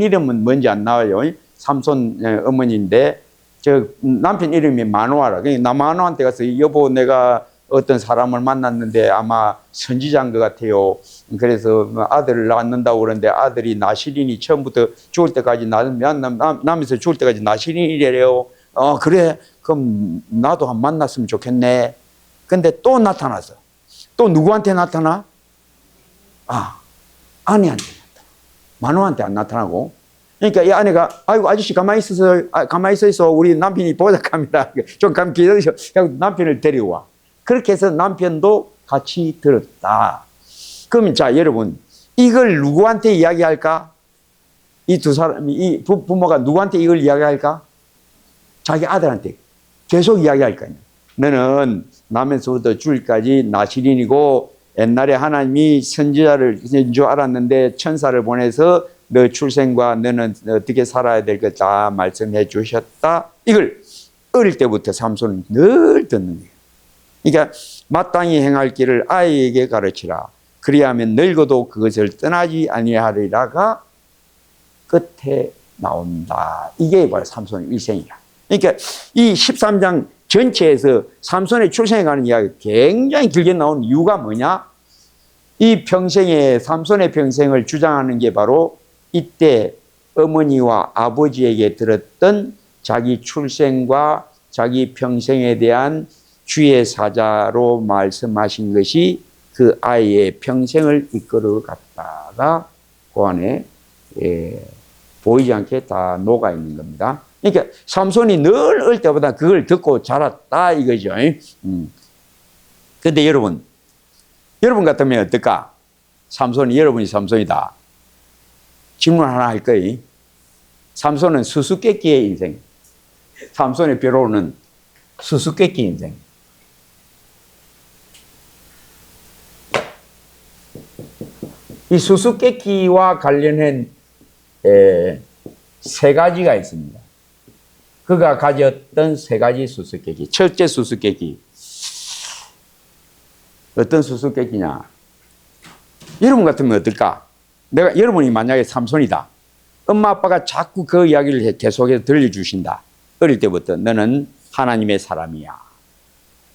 이름은 뭔지 안 나와요. 삼손 어머니인데 저 남편 이름이 마노아라. 그러니까 마노아한테 가서 여보 내가 어떤 사람을 만났는데 아마 선지자인 것 같아요. 그래서 아들을 낳는다고 그러는데 아들이 나시린이 처음부터 죽을 때까지 나면서 죽을 때까지 나시린이래요. 그래. 그럼 나도 한 만났으면 좋겠네. 근데 또 나타났어. 또 누구한테 나타나? 아내한테 나타나. 마누한테 안 나타나고. 그러니까 이 아내가, 아이고, 아저씨 가만히 있어. 우리 남편이 보자합니다. 좀 가만 기다리셔. 남편을 데리고 와. 그렇게 해서 남편도 같이 들었다. 그러면 자, 여러분, 이걸 누구한테 이야기할까? 이 두 사람이, 이 부모가 누구한테 이걸 이야기할까? 자기 아들한테 계속 이야기할 거예요. 너는 나면서부터 주일까지 나시린이고 옛날에 하나님이 선지자인 줄 알았는데 천사를 보내서 너 출생과 너는 어떻게 살아야 될 것 다 말씀해 주셨다. 이걸 어릴 때부터 삼손은 늘 듣는 거예요. 그러니까 마땅히 행할 길을 아이에게 가르치라. 그리하면 늙어도 그것을 떠나지 아니하리라가 끝에 나온다. 이게 바로 삼손의 일생이야. 그러니까 이 13장 전체에서 삼손의 출생에 관한 이야기가 굉장히 길게 나온 이유가 뭐냐? 이 평생에 삼손의 평생을 주장하는 게 바로 이때 어머니와 아버지에게 들었던 자기 출생과 자기 평생에 대한 주의 사자로 말씀하신 것이 그 아이의 평생을 이끌어 갔다가 그 안에 보이지 않게 다 녹아 있는 겁니다. 그러니까 삼손이 늘 어릴 때보다 그걸 듣고 자랐다 이거죠. 근데 여러분 같으면 어떨까? 여러분이 삼손이다. 질문 하나 할 거예요. 삼손은 수수께끼의 인생. 삼손의 벼로는 수수께끼 인생. 이 수수께끼와 관련한 세 가지가 있습니다. 그가 가졌던 세 가지 수수께끼. 첫째 수수께끼. 어떤 수수께끼냐? 여러분 같으면 어떨까? 여러분이 만약에 삼손이다. 엄마 아빠가 자꾸 그 이야기를 계속해서 들려주신다. 어릴 때부터 너는 하나님의 사람이야.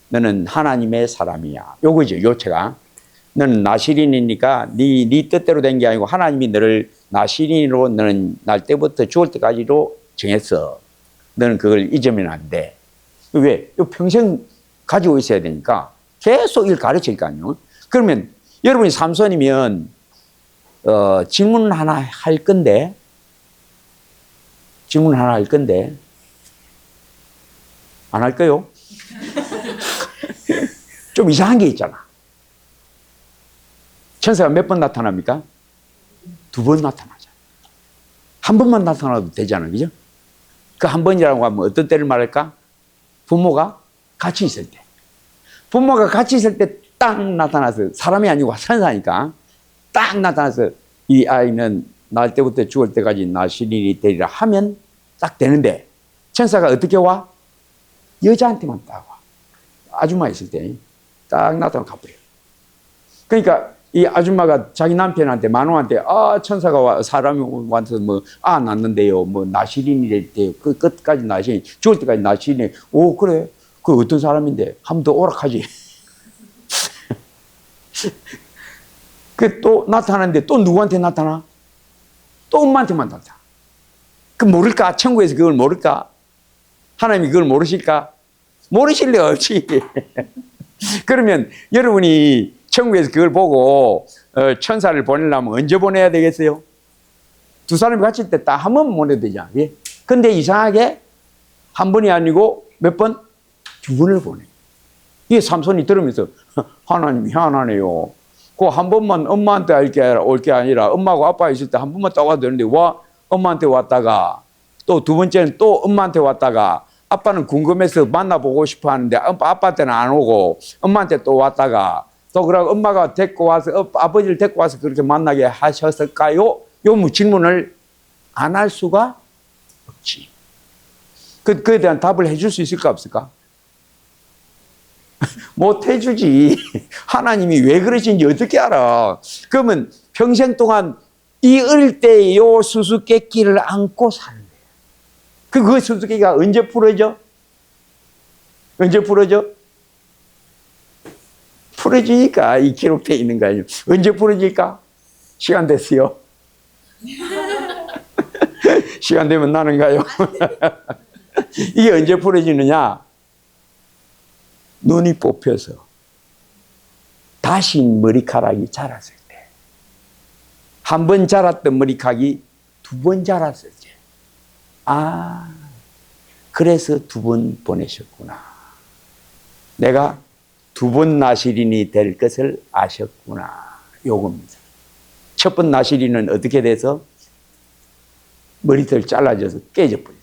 너는 하나님의 사람이야. 요거죠, 요체가. 너는 나시린이니까 네 뜻대로 된 게 아니고 하나님이 너를 나시린으로 너는 날 때부터 죽을 때까지로 정했어. 너는 그걸 잊으면 안 돼. 왜? 평생 가지고 있어야 되니까 계속 이걸 가르칠 거 아니에요. 그러면 여러분이 삼손이면 질문 하나 할 건데 안 할까요? 좀 이상한 게 있잖아. 천사가 몇 번 나타납니까? 2번 나타나죠. 한 번만 나타나도 되잖아요. 그죠? 그 한 번이라고 하면 어떤 때를 말할까? 부모가 같이 있을 때. 부모가 같이 있을 때 딱 나타나서, 사람이 아니고 천사니까 딱 나타나서 이 아이는 날 때부터 죽을 때까지 나시린이 되리라 하면 딱 되는데, 천사가 어떻게 와? 여자한테만 딱 와. 아줌마 있을 때 딱 나타나 가버려. 그러니까 이 아줌마가 자기 남편한테, 마누한테, 천사가 와, 사람이 와서 낳는데요. 나시린이 될 때, 그 끝까지 나시린, 죽을 때까지 나시린이, 그래. 그 어떤 사람인데, 한 번 더 오락하지. 그 또 나타나는데, 또 누구한테 나타나? 또 엄마한테만 나타나. 그 모를까? 천국에서 그걸 모를까? 하나님이 그걸 모르실까? 모르실 리 없지. 그러면 여러분이 천국에서 그걸 보고 천사를 보내려면 언제 보내야 되겠어요? 두 사람이 같이 있을 때 딱 한 번 보내야 되잖아. 예? 근데 이상하게 한 번이 아니고 몇 번? 2번을 보내. 이게 삼손이 들으면서 하나님 희한하네요. 그 한 번만 엄마한테 올 게 아니라 엄마하고 아빠 있을 때 한 번만 딱 와도 되는데 엄마한테 왔다가 또 두 번째는 또 엄마한테 왔다가 아빠는 궁금해서 만나보고 싶어 하는데 아빠한테는 안 오고 엄마한테 또 왔다가 또 그러고 엄마가 데리고 와서 아버지를 데리고 와서 그렇게 만나게 하셨을까요? 요 질문을 안 할 수가 없지. 그에 대한 답을 해줄 수 있을까 없을까? 못 해주지. 하나님이 왜 그러신지 어떻게 알아? 그러면 평생 동안 이 어릴 때 요 수수께끼를 안고 사는 거예요. 그 수수께끼가 언제 풀어져? 언제 풀어져? 풀어지니까 이 기록되어 있는 거 아니에요. 언제 풀어질까? 시간 됐어요. 시간 되면 나는가요? 이게 언제 풀어지느냐? 눈이 뽑혀서 다시 머리카락이 자랐을 때. 한 번 자랐던 머리카락이 두 번 자랐을 때. 아, 그래서 두 번 보내셨구나. 내가 두 번 나시린이 될 것을 아셨구나. 요겁니다. 첫 번 나시린은 어떻게 돼서 머리털 잘라져서 깨져버렸어요.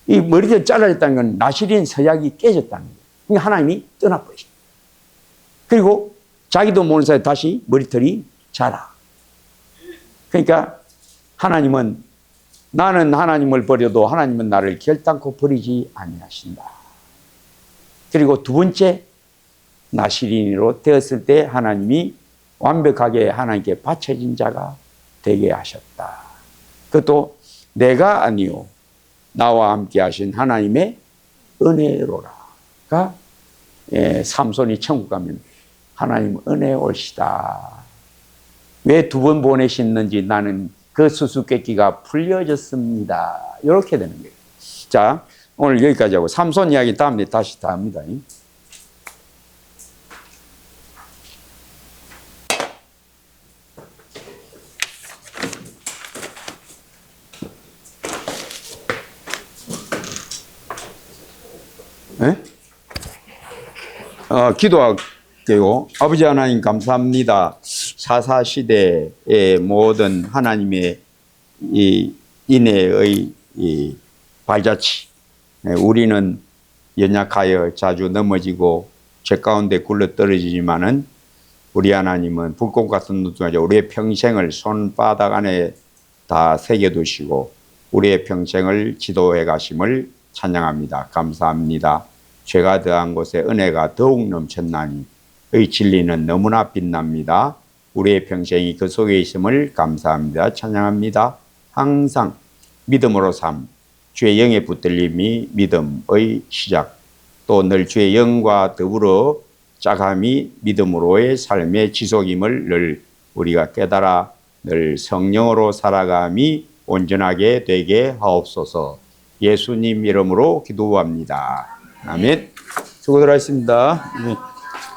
이 머리털 잘라졌다는 건 나시린 서약이 깨졌다는 거예요. 그러니까 하나님이 떠나버리신 거예요. 그리고 자기도 모르는 사이에 다시 머리털이 자라. 그러니까 하나님은 나는 하나님을 버려도 하나님은 나를 결단코 버리지 아니하신다. 그리고 두 번째 나시린으로 되었을 때 하나님이 완벽하게 하나님께 바쳐진 자가 되게 하셨다. 그것도 내가 아니요 나와 함께 하신 하나님의 은혜로라가 삼손이 천국 가면 하나님 은혜 올시다. 왜 두 번 보내셨는지 나는 그 수수께끼가 풀려졌습니다. 이렇게 되는 거예요. 자, 오늘 여기까지 하고 삼손 이야기 다음에 다시 다 합니다. 기도할게요. 아버지 하나님 감사합니다. 사사시대의 모든 하나님의 이 인애의 이 발자취, 우리는 연약하여 자주 넘어지고 죄 가운데 굴러떨어지지만은 우리 하나님은 불꽃 같은 눈동자 우리의 평생을 손바닥 안에 다 새겨두시고 우리의 평생을 지도해 가심을 찬양합니다. 감사합니다. 죄가 더한 곳에 은혜가 더욱 넘쳤나니 의 진리는 너무나 빛납니다. 우리의 평생이 그 속에 있음을 감사합니다. 찬양합니다. 항상 믿음으로 삶, 주의 영의 붙들림이 믿음의 시작, 또 늘 주의 영과 더불어 짜감이 믿음으로의 삶의 지속임을 늘 우리가 깨달아 늘 성령으로 살아감이 온전하게 되게 하옵소서. 예수님 이름으로 기도합니다. 아멘. 수고들 하셨습니다.